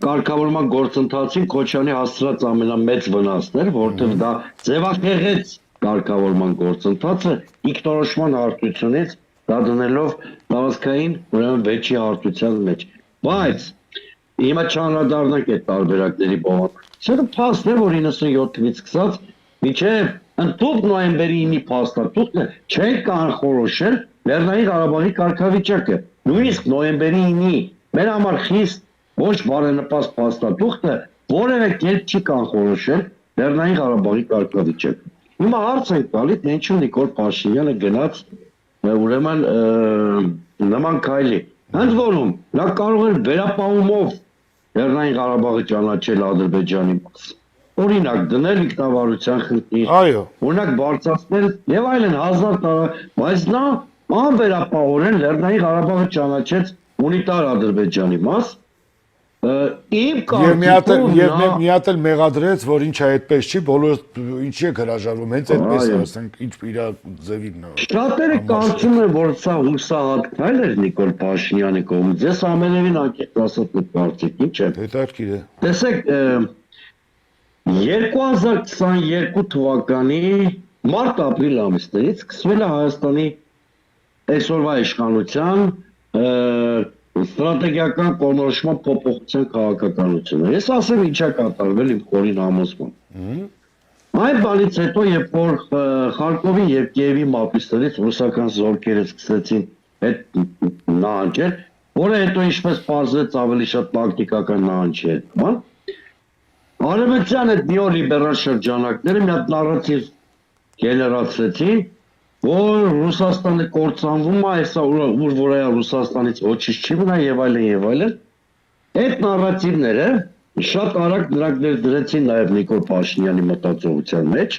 կարգավորման գործընթացին Քոչյանի հասցրած ամենամեծ վնասն էր, որտեղ դա ձևակերպեց կարգավորման գործընթացը ինքնորոշման հարթությունից դա դնելով տարածքային ուրեմն վեճի հարթության մեջ, բայց հիմա չանդրադառնանք այդ տարբերակների բովանդակությանը, փաստ է, որ 97 թվականից սկսած մինչև ընդհանուր նոյեմբերի 9-ի փաստաթուղթը չեն կանխորոշել Լեռնային Ղարաբաղի կարգավիճակը, նույնիսկ նոյեմբերի 9-ի մեր համար խիստ ոչ բարենպաստ փաստաթուղթը որևէ կերպ չի կանխորոշել Լեռնային Ղարաբաղի կարգավիճակը։ Հիմա հարց ենք տալիս, թե ինչու Նիկոլ Փաշինյանը գնաց ուրեմն նման քայլի։ Հենց որում նա կարող էր վերապահումով Լեռնային Ղարաբաղը ճանաչել Ադրբեջանի մաս։ Օրինակ դնել ինքնավարության խնդիր, Այո, օրինակ բարձրացնել եւ այլն 1000 տարի, բայց նա անվերապահորեն Լեռնային Ղարաբաղը ճանաչեց ունիտար Ադրբեջանի մաս։ Իմ եւ մի հատ կարծիքով մի հատ էլ մեղադրեց, որ ինչա այդպես չի, բոլորը ինչի է հրաժարվում, հենց այդպես է, Այո։ ասենք, ինչ իր ձևին նա։ Շատերը կարծում են, որ սա հուսահատ քայլ էր Նիկոլ Փաշինյանի կողմից։ Ես ամենևին անկեղծ ասած կարծիք, ինչ է։ Հետաքրքիր է։ Տեսեք, 2022 թվականի մարտ-ապրիլ ամիսներից սկսվել է Հայաստանի այսօրվա իշխանության ստրատեգիական կողմնորոշման փոփոխության քաղաքականությունը։ Ես ասեմ ինչա կատարվել իմ խորին համոզմամբ։ Այդ բանից հետո, երբ որ Խարկովի եւ Կիևի մապիստերից ռուսական զորքերը սկսեցին այդ նահանջել, որը հետո ինչպես պարզեց ավելի շատ տակտիկական նահանջ էր, բան։ Արևմտյան այդ նեոլիբերալ շրջանակները մի հատ նարատիվ գեներացրեցին, որ Ռուսաստանը կործանվում է, այսա ուր որ է Ռուսաստանից ոչինչ չի մնա եւ այլն եւ այլն։ Այդ նարատիվները շատ արագ նրանք ներդրեցին նաեւ Նիկոլ Փաշինյանի մտածողության մեջ,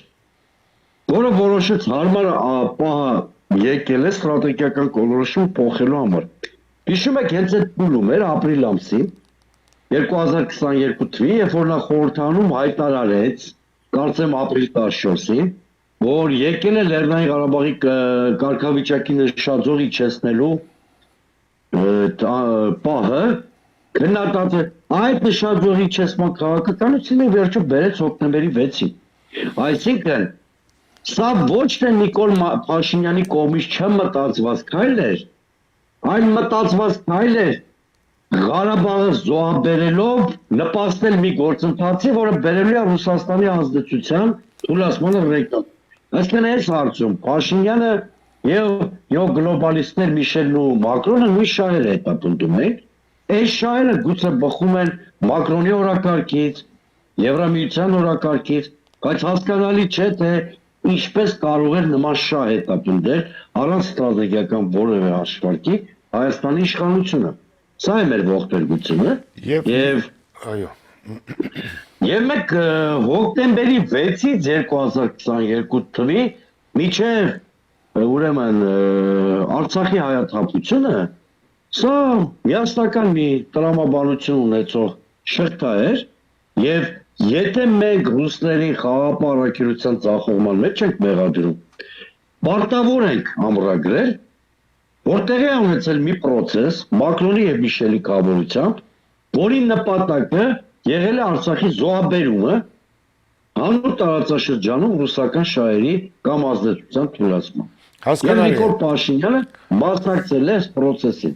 որը որոշեց հարմար պահը եկել է ստրատեգիական կողմնորոշում փոխելու համար։ Հիշում եք հենց այդ փուլում էր ապրիլ ամսին 2022 թվականին, երբ որ նա խորհրդանում հայտարարեց, կարծեմ ապրիլ 14-ին, որ եկել է Լեռնային Ղարաբաղի կարգավիճակի նշաձող իջեցնելու պահը, քննադատ է այդ նշաձող իջեցման քաղաքականությունը վերջը բերեց հոկտեմբերի 6-ին։ Այսինքն, սա ոչ թե Նիկոլ Փաշինյանի կողմից չմտածված քայլ էր, այլ մտածված քայլ էր Ղարաբաղը զոհաբերելով նպաստել մի գործընթացի, որը բերելու է Ռուսաստանի ազդեցության թուլացմանը ռեգիոն։ Այսինքն այս հարցում Փաշինյանը եւ գլոբալիստներ Միշելն ու Մակրոնը նույն շահերը հետապնդում են։ Այս շահերը գուցե բխում են Մակրոնի օրակարգից, Եվրամիության օրակարգից, բայց հասկանալի չէ թե ինչպես կարող էր նման շահ հետապնդել առանց ստրատեգիական որևէ հաշվարկի Հայաստանի իշխանությունը։ Սա է մեր ողբերգությունը եւ այո։ Եվ մեկ հոկտեմբերի 6-ից 2022 թվի միջև ուրեմն Արցախի հայաթափությունը սա միասնական մի տրամաբանություն ունեցող շղթա էր եւ եթե մենք ռուսների խաղապարակիրության ձախողման մեջ ենք մեղադրում, պարտավոր ենք ամրագրել, որտեղ է ունեցել մի process Մակրոնի եւ Միշելի կառավարությամբ, որի նպատակը եղել է Արցախի զոհաբերումը հանուն տարածաշրջանում ռուսական շահերի կամ ազդեցության թույլատման։ Հասկանալի է։ Նիկոլ Փաշինյանը մասնակցել է այս process-ին։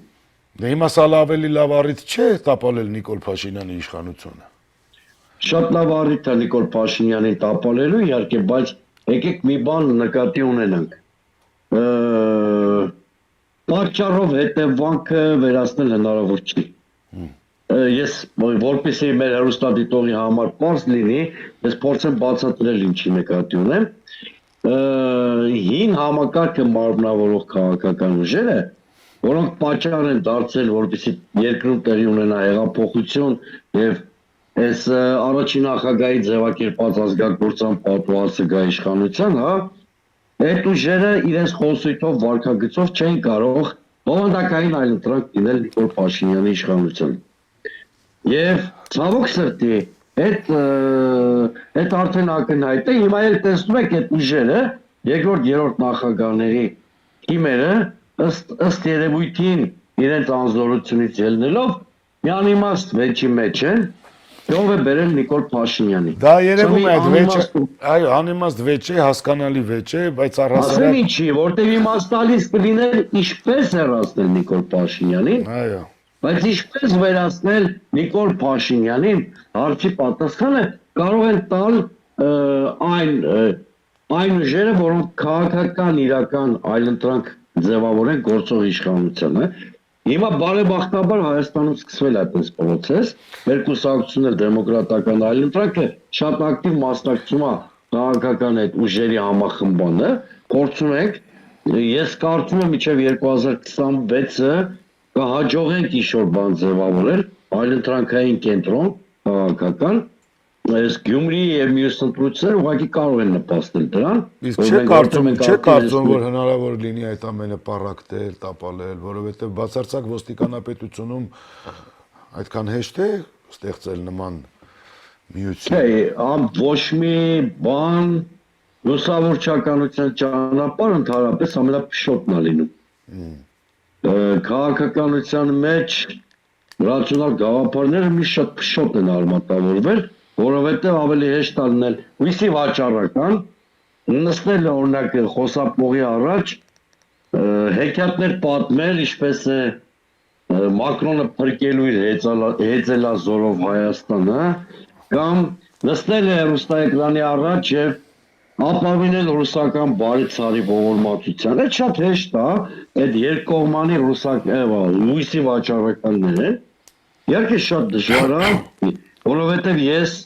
Դե հիմա սա ավելի լավ առիթ չէ տապալել Նիկոլ Փաշինյանի իշխանությունը։ Շատ լավ առիթ է Նիկոլ Փաշինյանին տապալելու, իհարկե, բայց եկեք մի բան նկատի ունենանք։ Պատճառով հետևանքը վերացնել հնարավոր չի։ Ես որպեսզի մեր հեռուստադիտողի համար պարզ լինի, ես փորձեմ բացատրել ինչի նկատի ունեմ։ Հին համակարգը մարմնավորող քաղաքական ուժերը, որոնք պատճառ են դարձել, որպեսզի երկրում տեղի ունենա հեղափոխություն եւ այս առաջին նախագահի ձևակերպած ազգագործան պատվաստը գա իշխանության, հա, այդ ուժերը իրենց խոսույթով վարկագծով չեն կարող բովանդակային այլընտրանք դինել Նիկոլ Փաշինյանի իշխանության։ Եվ ցավոք սրտի, այդ արդեն ակնհայտ է, հիմա էլ տեսնում եք այդ ուժերը, երկրորդ, երրորդ նախագահների թիմերը ըստ երևույթին իրենց անզորությունից ելնելով մի անիմաստ վեճի մեջ են, ով է բերել Նիկոլ Փաշինյանի։ Դա երևում է այդ վեճը, այո, անիմաստ վեճ է, հասկանալի վեճ է, բայց առհասարակ ասեմ ինչի, որտեղ իմաստալից կլիներ ինչպես հեռացնել Նիկոլ Փաշինյանին, այո, բայց ինչպես վերացնել Նիկոլ Փաշինյանին, հարցի պատասխանը կարող են տալ այն ուժերը, որոնք քաղաքական իրական այլընտրանք ձևավորեն գործող իշխանությանը։ Հիմա բարեբախտաբար Հայաստանում սկսվել է այդպես process, մեր կուսակցությունը դեմոկրատական այլընտրանքը շատ ակտիվ մասնակցում է քաղաքական այդ ուժերի համախմբանը, փորձում ենք, ես կարծում եմ մինչև 2026-ը կհաջողենք ինչ-որ բան ձևավորել, այլընտրանքային կենտրոն քաղաքական, այս Գյումրիի եւ մյուս ընտրությունները ուղղակի կարող են նպաստել դրան։ Իսկ որ չէ մենք կարծում, արդեն չէ մենք կարծում, որ արդեն հնարավոր լինի այդ ամենը պարակտել, տապալել, որովհետև բացարձակ ոստիկանապետությունում այդքան հեշտ է ստեղծել նման միություն։ Չէ, ոչ մի բան լուսավորչականության ճանապարհ ընդհանրապես ամենափշոտն է լինում։ Քաղաքականության մեջ ռացիոնալ գաղափարները մի շատ փշոտ են արմատավորվել, որովհետև ավելի հեշտ է լինել ույսի վաճառական, նստել օրինակ խոսափողի առաջ, հեքիաթներ պատմել, ինչպես է Մակրոնը փրկելու իր հեծելազորով Հայաստանը, կամ նստել է հեռուստաէկրանի առաջ եւ ապավինել ռուսական բարի ցարի ողորմածության։ Այդ շատ հեշտ է, այդ երկկողմանի լույսի վաճառականները։ Իհարկե շատ դժվար է, որովհետեւ ես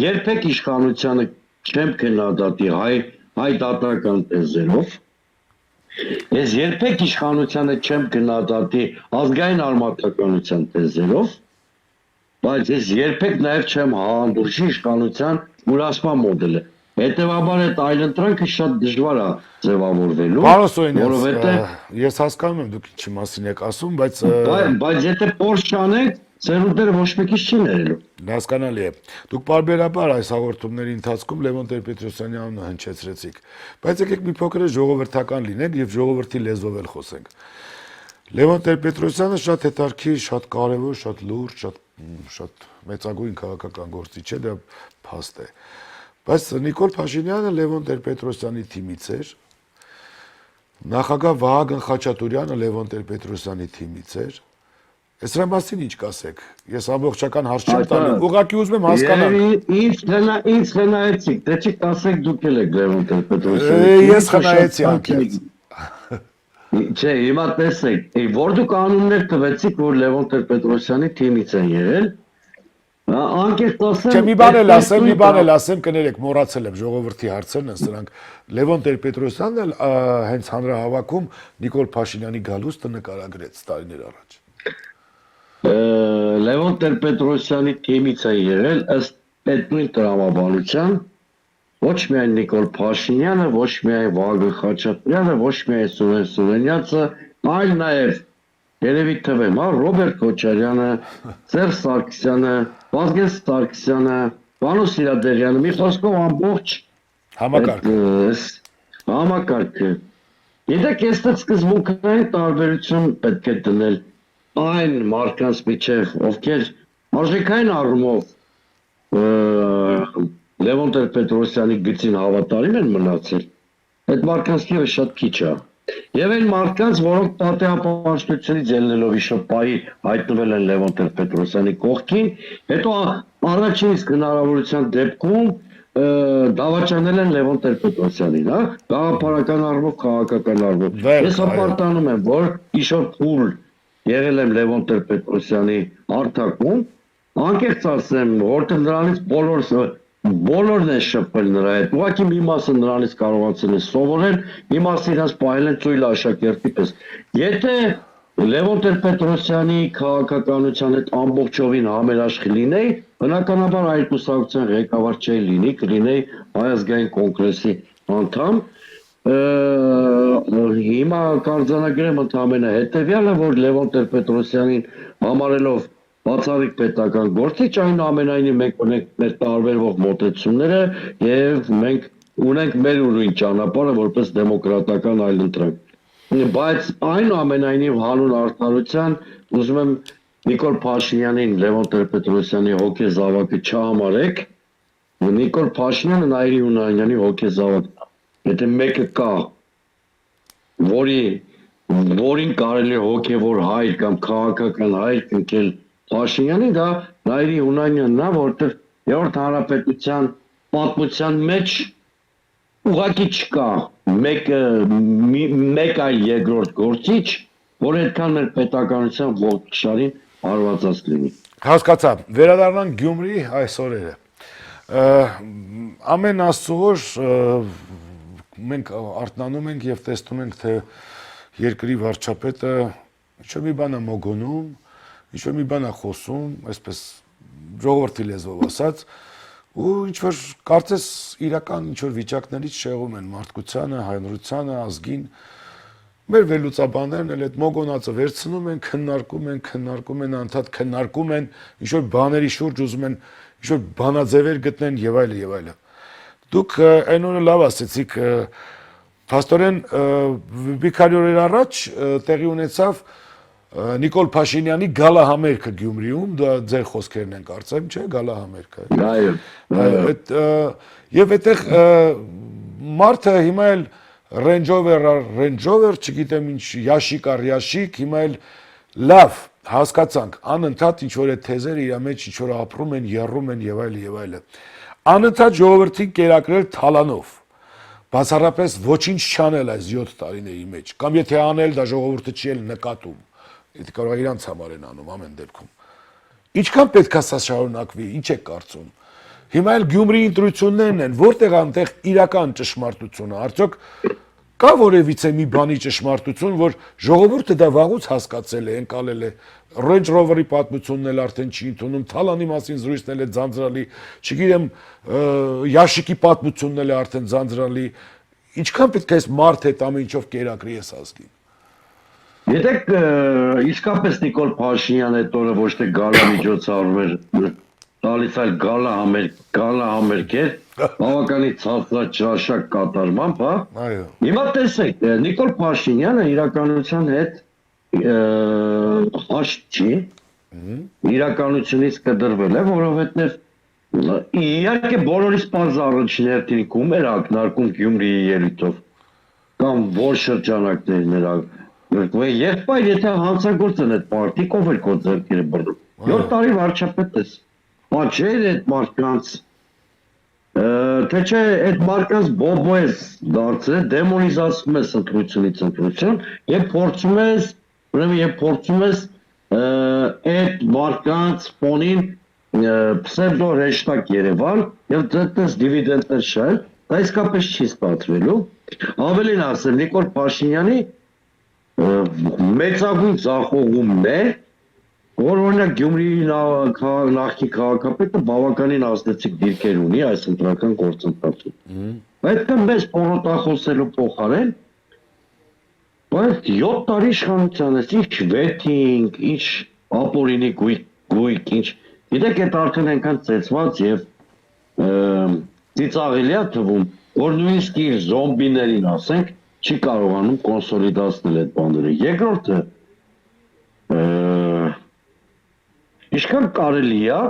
երբեք իշխանությանը չեմ քննադատի հայ դատական տեզերով։ Ես երբեք իշխանությանը չեմ քննադատի ազգային արմատականության տեզերով, բայց ես երբեք նաև չեմ հանդուրժի իշխանության ուրացման մոդելը։ Հետևաբար այդ այլընտրանքը շատ դժվար է ձևավորվելու, Պարոն Սոյնյան, որովհետև ես հասկանում եմ դուք ինչի մասին եք ասում, բայց եթե փորձ չանենք, ծերունդերը ոչ մեկից չի ներելու։ հասկանալի է։ Դուք բարբերաբար այս հաղորդումների ընթացքում Լևոն Տեր-Պետրոսյանի անունը հնչեցրեցիք, բայց եկեք մի փոքր ժողովրդական լինենք եւ ժողովրդի լեզվով էլ խոսենք։ Լևոն Տեր-Պետրոսյանը շատ հետարքի, շատ կարևոր, շատ լուրջ, շատ մեծագույն քաղաքական գործիչ է, դա փաստ է։ Բայց Նիկոլ Փաշինյանը Լևոն Տեր-Պետրոսյանի թիմից էր, նախագահ Վահագն Խաչատուրյանը Լևոն Տեր-Պետրոսյանի թիմից էր։ Այս դրա մասին ինչ կասեք։ Ես ամբողջական հարց չեմ տալու, ուղղակի ուզում եմ հասկանալ։ Ինձ խնայեցիք, դե չի կասեք դուք էլ եք Լևոն Տեր-Պետրոսյանի։ Ես խնայեցի անկեղծ։ Չէ, հիմա տեսեք, որ դուք անուններ տվեցիք, որ Լևոն Տեր-Պետրոսյանի թիմից են եղել, անկեղծ ասեմ։ Չէ, մի բան էլ ասեմ, կներեք, մոռացել եմ ժողովրդի հարցերն են սրանք։ Լևոն Տեր-Պետրոսյանն էլ հենց հանրահավաքում Նիկոլ Փաշինյանի գալուստը նկարագրեց տարիներ առաջ։ Լևոն Տեր-Պետրոսյանի թիմից է եղել ըստ այդ նույն տրամաբանության ոչ միայն Նիկոլ Փաշինյանը, ոչ միայն Վահագն Խաչատուրյանը, ոչ միայն Սուրեն Սուրենյացը, այլ նաև երևի թվեմ, Ռոբերտ Քոչարյանը, Սերժ Սարգսյանը, Վազգեն Սարգսյանը, Վանո Սիրադեղյանը, մի խոսքով ամբողջ համակարգը։ Գիտեք, այստեղ սկզբունքային տարբերություն պետք է դնել այն մարդկանց միջև, ովքեր արժեքային առումով Լևոն Տեր-Պետրոսյանի գծին հավատարիմ են մնացել, այդ մարդկանց թիվը շատ քիչ է։ Եվ այն մարդկանց, որոնք պատահապաշտությունից ելնելով իշոպայի հայտնվել են Լևոն Տեր-Պետրոսյանի կողքին, հետո առաջին իսկ հնարավորության դեպքում դավաճանել են Լևոն Տեր-Պետրոսյանին, հա, գաղափարական առումով, քաղաքական առումով։ Ես ապարտանում եմ, որ իշոպ փուլ եղել եմ Լևոն Տեր-Պետրոսյանի արտակում, անկեղծ ասեմ, որտեղ նրանից բոլորն են շփվել նրա հետ, ուղղակի մի մասը նրանից կարողացել են սովորել, մի մասը իրաց պահել են ծույլ աշակերտի պես։ Եթե Լևոն Տեր-Պետրոսյանի քաղաքականության հետ ամբողջովին համերաշխ լինեի, բնականաբար այդ կուսակցության ղեկավար չէի լինի, կլինեի Հայ ազգային կոնգրեսի անդամ։ Հիմա կարձանագրեմ ընդամենը հետևյալը, որ Լևոն Տեր-Պետրոսյանին համարելով բացառիկ պետական գործիչ, այնուամենայնիվ մենք ունենք մեր տարբերվող մոտեցումները եւ մենք ունենք մեր ուրույն ճանապարհը որպես դեմոկրատական այլընտրանք։ Բայց այնուամենայնիվ հանուն արդարության ուզում եմ Նիկոլ Փաշինյանին Լևոն Տեր-Պետրոսյանի հոգեզավակը չհամարեք, Նիկոլ Փաշինյանը Նայիրի Հունանյանի հոգեզավակն է։ Եթե մեկը կա, որին կարելի է հոգևոր հայր կամ քաղաքական հայր կնքել Փաշինյանի, դա Նայիրի Հունանյանն է, որտեղ երրորդ հանրապետության պատմության մեջ ուղղակի չկա մեկ այլ երկրորդ գործիչ, որ այդքան մեր պետականության ողջարին հարվածած լինի։ Հասկացա, վերադառնանք Գյումրի այս օրերը։ ամեն աստծոր մենք արթնանում ենք եւ տեսնում ենք, թե երկրի վարչապետը ինչ-որ մի բան է մոգոնում, ինչ-որ մի բան է խոսում, այսպես ժողովրդի լեզվով ասած, ու ինչ-որ կարծես իրական ինչ-որ վիճակներից շեղում են մարդկությանը, հայրենությանը, ազգին։ Մեր վերլուծաբաններն էլ այդ մոգոնածը վերցնում են, քննարկում են, անդադ քննարկում են, ինչ-որ բաների շուրջ ուզում են ինչ-որ բանաձևեր գտնեն եւ այլն եւ այլն։ Դուք այն օրը լավ ասեցիք, փաստորեն մի քանի օր առաջ տեղի ունեցավ Նիկոլ Փաշինյանի գալահամերգը Գյումրիում, դա ձեր խոսքերն են կարծեմ, չէ՞, գալահամերգը։ Այո։ Եվ այդտեղ մարդը հիմա էլ Range Rover, չգիտեմ ինչ, յաշիկ, հիմա էլ լավ, հասկացանք, անընդհատ ինչ-որ այդ թեզերը իր մեջ ինչ-որ ապրում են, եռում են եւ այլն։ Անընդհատ ժողովրդին կերակրել թալանով, բացառապես ոչինչ չանել այս 7 տարիների մեջ, կամ եթե անել, դա ժողովուրդը չի էլ նկատում, եթե կարող է իրանց համար են անում ամեն դեպքում։ Ինչքան պետք է սա շարունակվի, ինչ եք կարծում։ Հիմա էլ Գյումրիի ընտրություններն են, որտեղ անտեղ իրական ճշմարտությունը, արդյոք կա որևիցե մի բանի ճշմարտություն, որ ժողովուրդը դա վաղուց հասկացել է, ընկալել է, Range Rover-ի պատմությունն էլ արդեն չի ընդունում, Թալանի մասին զրույցն էլ է ձանձրալի, չգիտեմ, յաշիկի պատմությունն էլ է արդեն ձանձրալի, ինչքան պետք է այս մարդ հետ ամեն ինչով կերակրի այս ազգին։ Գիտեք, իսկապես Նիկոլ Փաշինյանը այդ օրը ոչ թե գալա միջոցառում էր, տալիս այլ գալահամերգ էր, բավականին ցածրաճաշակ կատարմամբ, հա։ Այո։ Հիմա տեսեք, Նիկոլ Փաշինյանը իրականության հետ հաշտ չի, իրականությունից կդրվել է, որովհետև իհարկե բոլորիս պարզ առաջին էր ակնարկում Գյումրիի ելույթով, կամ որ շրջանակներն էր եղբայր, եթե հանցագործն այդ պարտիկ, ով էր քո ձեռքերը բռնում։ 7 տարի վարչապետ ես, պատժել այդ մարդկանց, թե չէ այդ մարդկանց բոբո ես դարձել, դեմոնիզացում ես ընտրությունից ընտրություն եւ փորձում ես այդ մարդկանց ֆոնին պսևդո հեշտագ Երևան եւ դրանց դիվիդենդներ շահել, դա իսկապես չի ստացվելու։ Ավելին ասեմ, Նիկոլ Փաշինյանի մեծագույն ձախողումն է, որ օրինակ Գյումրիի նախկին քաղաքապետը բավականին ազդեցիկ դիրքեր ունի այս ընտրական գործընթացում։ Պետք է մեզ պորոտախոսելու փոխարեն, բայց 7 տարի իշխանության ես, ինչ վեթինգ, ինչ ապօրինի գույք, ինչ, գիտեք, այդ արդեն այնքան ծեծված եւ ծիծաղելի է թվում, որ նույնիսկ իր զոմբիներին ասենք, չի կարողանում կոնսոլիդացնել այդ բաները։ Երկրորդը, ինչքան կարելի է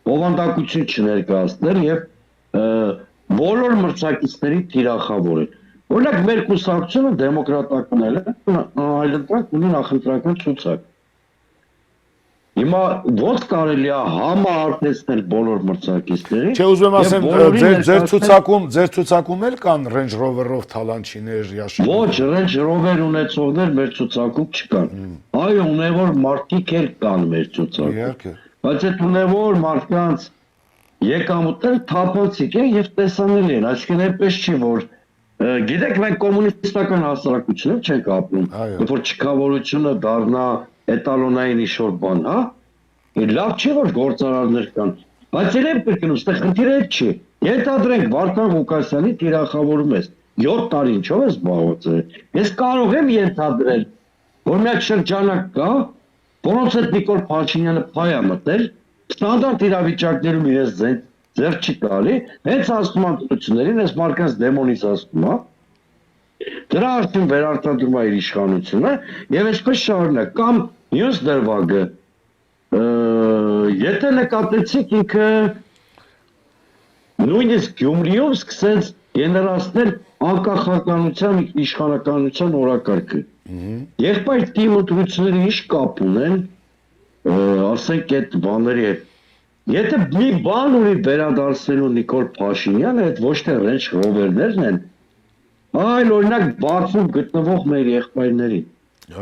բովանդակություն չներկայացնել եւ բոլոր մրցակիցների թիրախավորել։ Օրինակ մեր կուսակցությունը դեմոկրատական է, այլընտրանք ունի նախընտրական ցուցակ։ Հիմա ո՞նց կարելի է համահարթեցնել բոլոր մրցակիցներին։ Չէ, ուզում եմ ասեմ, ձեր ցուցակում էլ կան Range Rover-ով թալանչիներ, յաշիկ։ Ոչ, Range Rover ունեցողներ մեր ցուցակում չկան։ Այո, ունևոր մարդիկ էլ կան մեր ցուցակում։ Իհարկե։ Բայց այդ ունևոր մարդկանց եկամուտները թափանցիկ են եւ տեսանելի են, այսինքն այնպես չի, որ գիտեք, մենք կոմունիստական հասարակությունով չենք ապրում, որ չքավորությունը դառնա էտալոնային ինչ-որ բան, հա։ Լավ չի, որ գործարարներ կան, բայց երբ կրկնում, ստեղ խնդիրը չի։ Ենթադրենք Վարդան Ղուկասյանի թիրախավորում ես, 7 տարի ինչով ես զբաղված։ Ես կարող եմ ենթադրել, որ մի շրջանակ կա, որոնց հետ Նիկոլ Փաշինյանը փայ է մտել, ստանդարտ իրավիճակներում իրենց ձեռ չի տալի, հենց ասում ընտրություններին, այս մարդկանց դեմոնիզացնում է, դրա արդեն վերարտադրում է իր իշխանությունը եւ այսպես շարունակ, կամ մյուս դրվագը, եթե նկատեցիք ինքը նույնիսկ Գյումրիում սկսեց գեներացնել անկախականության իշխանականության օրակարգը։ Եղբայր թիմ ընտրությունները ինչ կապ ունեն, ասենք այդ բաների հետ։ Եթե մի բան ունի վերադարձնելու Նիկոլ Փաշինյանը, այդ ոչ թե Range Rover-ներն են, այլ օրինակ բացում գտնվող մեր եղբայրներին։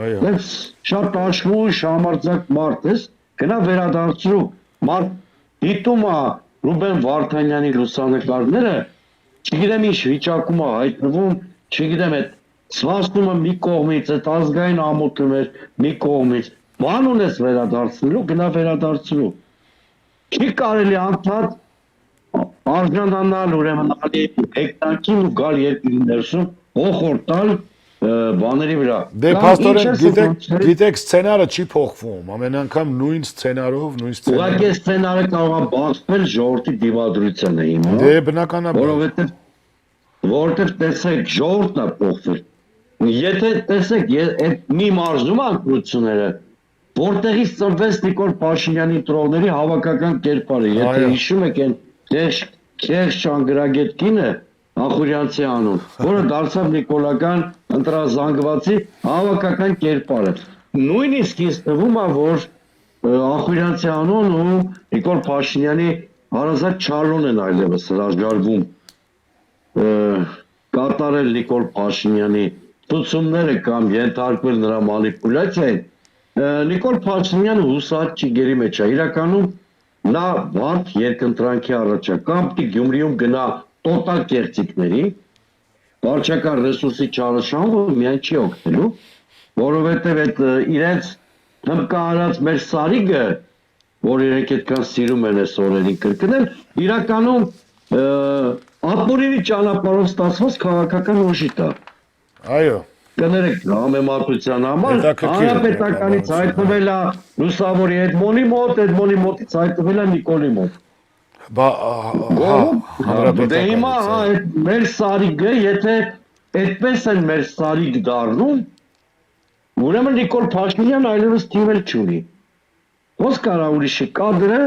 Այո։ Դες շատ աշխուժ համարձակ մարդ ես, գնա վերադարձրու, մարդ դիտում է Ռուբեն Վարդանյանի լուսանկարները չգիտեմ ինչ վիճակում է հայտնվում, չգիտեմ այդ սվաստումը մի կողմից, այդ ազգային ամոթը մեր մի կողմից, բան ունես վերադարձնելու, գնա վերադարձնելու։ Չի կարելի անդադ արժանանալ ուրեմն ալի հեկտանքին ու գալ երկրի ներսում, հոխորտալ բաների վրա։ Դե փաստորեն գիտեք սցենարը չի փոխվում, ամեն անգամ նույն սցենարով, նույն սցենարով։ Ուղղակի սցենարը կարող է բացվել ժողովրդի դիմադրությանը հիմա։ Դե բնականաբար։ Որովհետև տեսեք ժողովուրդն է փոխվել։ Եթե տեսեք այդ մի մարզում անկրությունները, որտեղից ծնվեց Նիկոլ Փաշինյանի տրողների հավաքական կերպարը, եթե հիշում եք այն քեր շանգրագետ կինը Ախուրյանցի անուն, որը դարձավ նիկոլական ընտրազանգվածի հավաքական կերպարը։ Նույնիսկ ինձ թվում է, որ Ախուրյանցի անուն ու Նիկոլ Փաշինյանի հարազատ Չարլոն են այլևս հրաժարվում կատարել Նիկոլ Փաշինյանի ցուցումները կամ ենթարկվել նրա մանիպուլյացիային։ Նիկոլ Փաշինյանը հուսահատ չի գերի մեջ է, իրականում նա վարդ երկընտրանքի առաջակամ պիտի Գյումրիում գնա տոտալ կեղծիքների, վարչական ռեսուրսի չարաշահումը միայն չի օգնելու, որովհետև այդ իրենց հմկահարած մեր սարիգը, որ իրենք այդքան սիրում են այս օրերին կրկնել, իրականում ապօրինի ճանապարհով ստացված քաղաքական ուժի տա։ Այո։ Կներեք համեմատության համար հանրապետականից հայտնվել է Լուսավորի Էդմոնի մոտից հայտնվել է Նիկոլի մոտ։ Դե հիմա մեր սարիգը, եթե այդպես են մեր սարիգ դառնում, ուրեմն Նիկոլ Փաշինյանը այլևս թիվել չունի։ Ոնց կարա ուրիշը կադրը,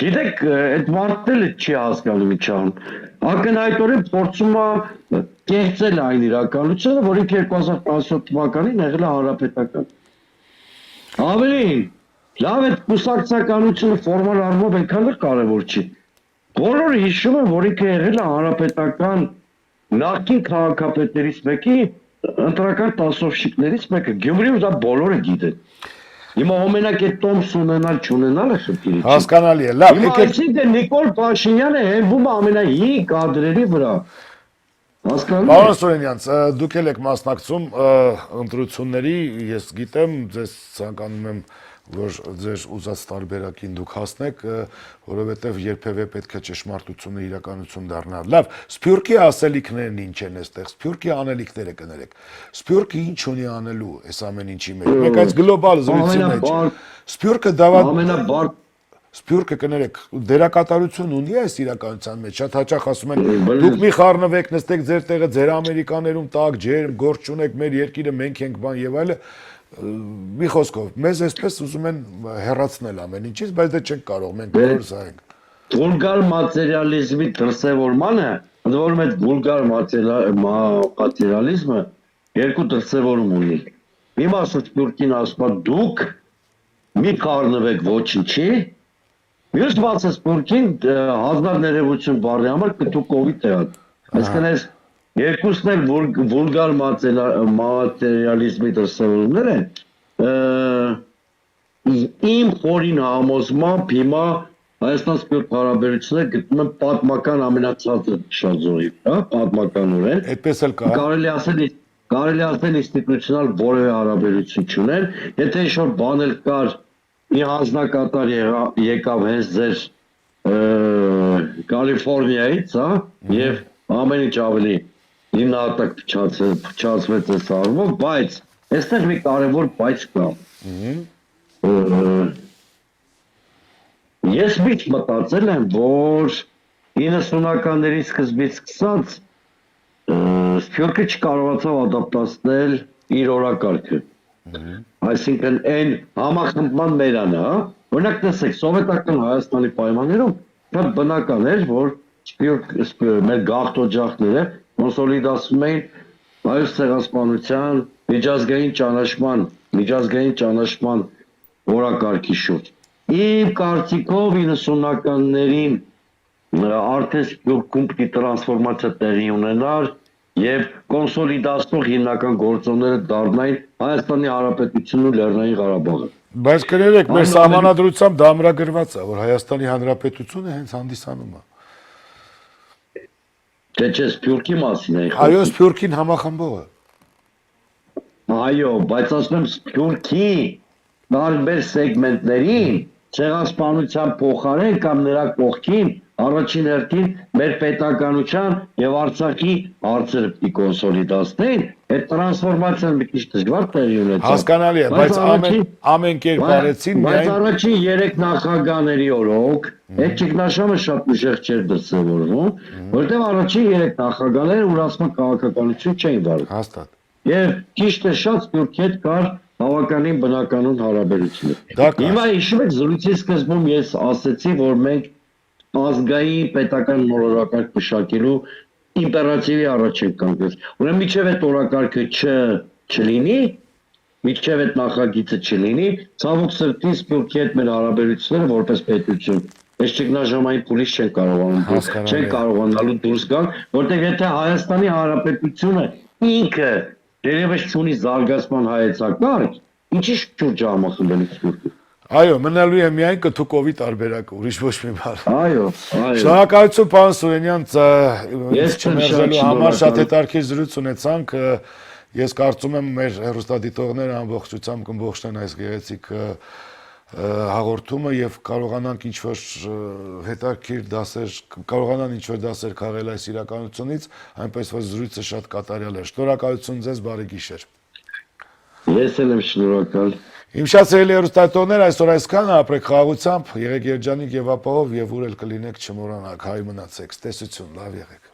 գիտեք, այդ մարդն էլ չի հասկանում ինչան։ Ակնհայտորեն փորձում է կեղծել այն իրականությունը, որ ինքը 2017 թվականին եղել է հանրապետական։ Ավելին, լավ է կուսակցականությունը ֆորմալ առումով այնքան էլ կարևոր չի։ Բոլորը հիշում են, որ ինքը եղել է հանրապետական նախկին քաղաքապետներից մեկի ընտրական տասովշիկներից մեկը։ Գյումրիում դա բոլորը գիտեն։ Հիմա ամենակ այդ տոմս ունենալ չունենալը խնդիրի չի։ Հասկանալի է։ Լավ, եկեք։ Այսինքն Նիկոլ Փաշինյանը հենվում է ամենահին կադրերի վրա։ Հասկանալի։ Պարոն Սուրենյանց, դուք եք մասնակցում ընտրությունների, ես գիտեմ, ձեզ ցանկանում եմ, որ ձեր ուզած տարբերակին դուք հասնեք, որովհետև երբևէ պետք է ճշմարտությունը իրականություն դառնա։ Լավ, Սփյուռքի ասելիքներն ինչ են այստեղ, Սփյուռքի անելիքները կներեք։ Սփյուռքը ինչ ունի անելու այս ամեն ինչի մեջ։ Մեկ այս գլոբալ զրույցի մեջ։ Սփյուռքը դավա Սփյուռքը կներեք, դերակատարություն ունի այս իրականության մեջ, շատ հաճախ ասում են, դուք մի խառնվեք, նստեք ձեր տեղը, ձեր ամերիկաներում տակ, ջերմ, գործ չունեք, մեր երկիրը մենք ենք բան եւ այլը, մի խոսքով, մեզ այսպես ուզում են հեռացնել ամեն ինչից, բայց դա չենք կարող, մենք բոլորս սա ենք։ Վուլգար մատերիալիզմի դրսևորմանը, ընդ որում այդ վուլգար մատերիալիզմը երկու դրսևորում ունի։ Մի մասը Սփյուռքին ասում է դուք մի խառնվեք ոչինչի, մյուս մասը Սփյուռքին հազար ներևություն բառի համար կտուկովի տեղակ։ Այսինքն այս երկուսն էլ վուլգար մատերիալիզմի դրսևորումներ են։ Իմ խորին համոզմամբ հիմա Հայաստան-Սփյուռք հարաբերությունները գտնում են պատմական ամենացածր շրջանի, հա, պատմականորեն։ Այդպես էլ կա։ Կարելի ասել ինստիտուցիոնալ որևէ հարաբերություն չուներ, եթե ինչ-որ բան էլ կար, մի հանձնակատար եկավ հենց ձեր Կալիֆոռնիայից, հա, եւ ամեն ինչ ավելի հիմնահատակ փչացվեց այս առումով, բայց այստեղ մի կարևոր բայց կա։ Ես միշտ մտածել եմ, որ 90-ականների սկզբից սկսած Սփյուռքը չկարողացավ ադապտացնել իր օրակարգը։ Այսինքն այն համախմբման մերանը, հա, օրինակ տեսեք, սովետական Հայաստանի պայմաններում շատ բնական էր, որ մեր գաղթօջախները կոնսոլիդացվում էին հայոց ցեղասպանության միջազգային ճանաչման օրակարգի շուրջ։ Իմ կարծիքով 90-ականներին արդեն Սփյուռքում պիտի տրանսֆորմացիա տեղի ունենար եւ կոնսոլիդացնող հիմնական գործոնները դառնային Հայաստանի Հանրապետությունն ու Լեռնային Ղարաբաղը։ Բայց կներեք, մեր Այն սահմանադրությամբ դա ամրագրված է, որ Հայաստանի Հանրապետությունը հենց հանդիսանում է։ Թե չէ Սփյուռքի մասին է։ Այո, Սփյուռքին համախմբող է։ Այո, բայց ասում եմ Սփյուռքի տարբեր սեգմենտներին ցեղասպանության փոխարեն կամ նրա կողքին առաջին հերթին մեր պետականության եւ Արցախի հարցերը պիտի կոնսոլիդացնեն, այդ տրանսֆորմացիան մի քիչ դժվար տեղի ունեցավ։ Հասկանալի է, բայց ամեն կերպ արեցին Բայց միայն առաջին 3 նախագահների օրոք այդ ճգնաժամը շատ ուժեղ չէր դրսևորվում, որտեղ առաջին 3 նախագահները ուրացման քաղաքականություն չէին վարում։ հաստատ։ Եվ ճիշտ է շատ Սփյուռքի հետ կար բավականին բնականon հարաբերություններ։ Դա կար։ Հիմա հիշում եք զրույցի սկզբում ես ասացի, որ մենք ազգային պետական նորարարակ մշակելու իմպերատիվի առաջ ենք կանգնած։ Ուրեմն միջև այդ օրակարգը չլինի, միջև այդ նախագիծը չլինի, ցավոք սրտի Սփյուռքի հետ մեր հարաբերությունները որպես պետություն այս ճգնաժամային փուլից չեն կարողանալու դուրս գալ, որտեղ եթե Հայաստանի Հանրապետությունը ինքը դերևս չունի զարգացման հայեցակարգ, ինչի շուրջ համախմբելու Սփյուռքի։ Այո, մնալու է միայն կթուկովի տարբերակը, ուրիշ ոչ մի բան։ Այո։ Շնորհակալություն պարոն Սուրենյան, Ես չմերժելու շատ համար շատ շնորհակալ։ հետաքրքիր զրույց ունեցանք։ Ես կարծում եմ մեր հեռուստադիտողները ամբողջությամբ կողջնեն այս գեղեցիկ հաղորդումը եւ կարողանանք ինչ-որ հետաքրքիր դասեր, կարողանան ինչ-որ դասեր քաղել այս իրականությունից, այնպես որ զրույցը շատ կատարյալ էր։ Շնորհակալություն ձեզ, բարի գիշեր։ Ես էլ եմ շնորհակալ։ Իմ շատ սիրելի հեռուստադիտողներ, այսօր այսքանը, ապրեք խաղաղությամբ, եղեք երջանիկ եւ ապահով եւ ուր էլ կլինեք չմոռանաք, հայ մնացեք, տեսություն, լավ եղեք։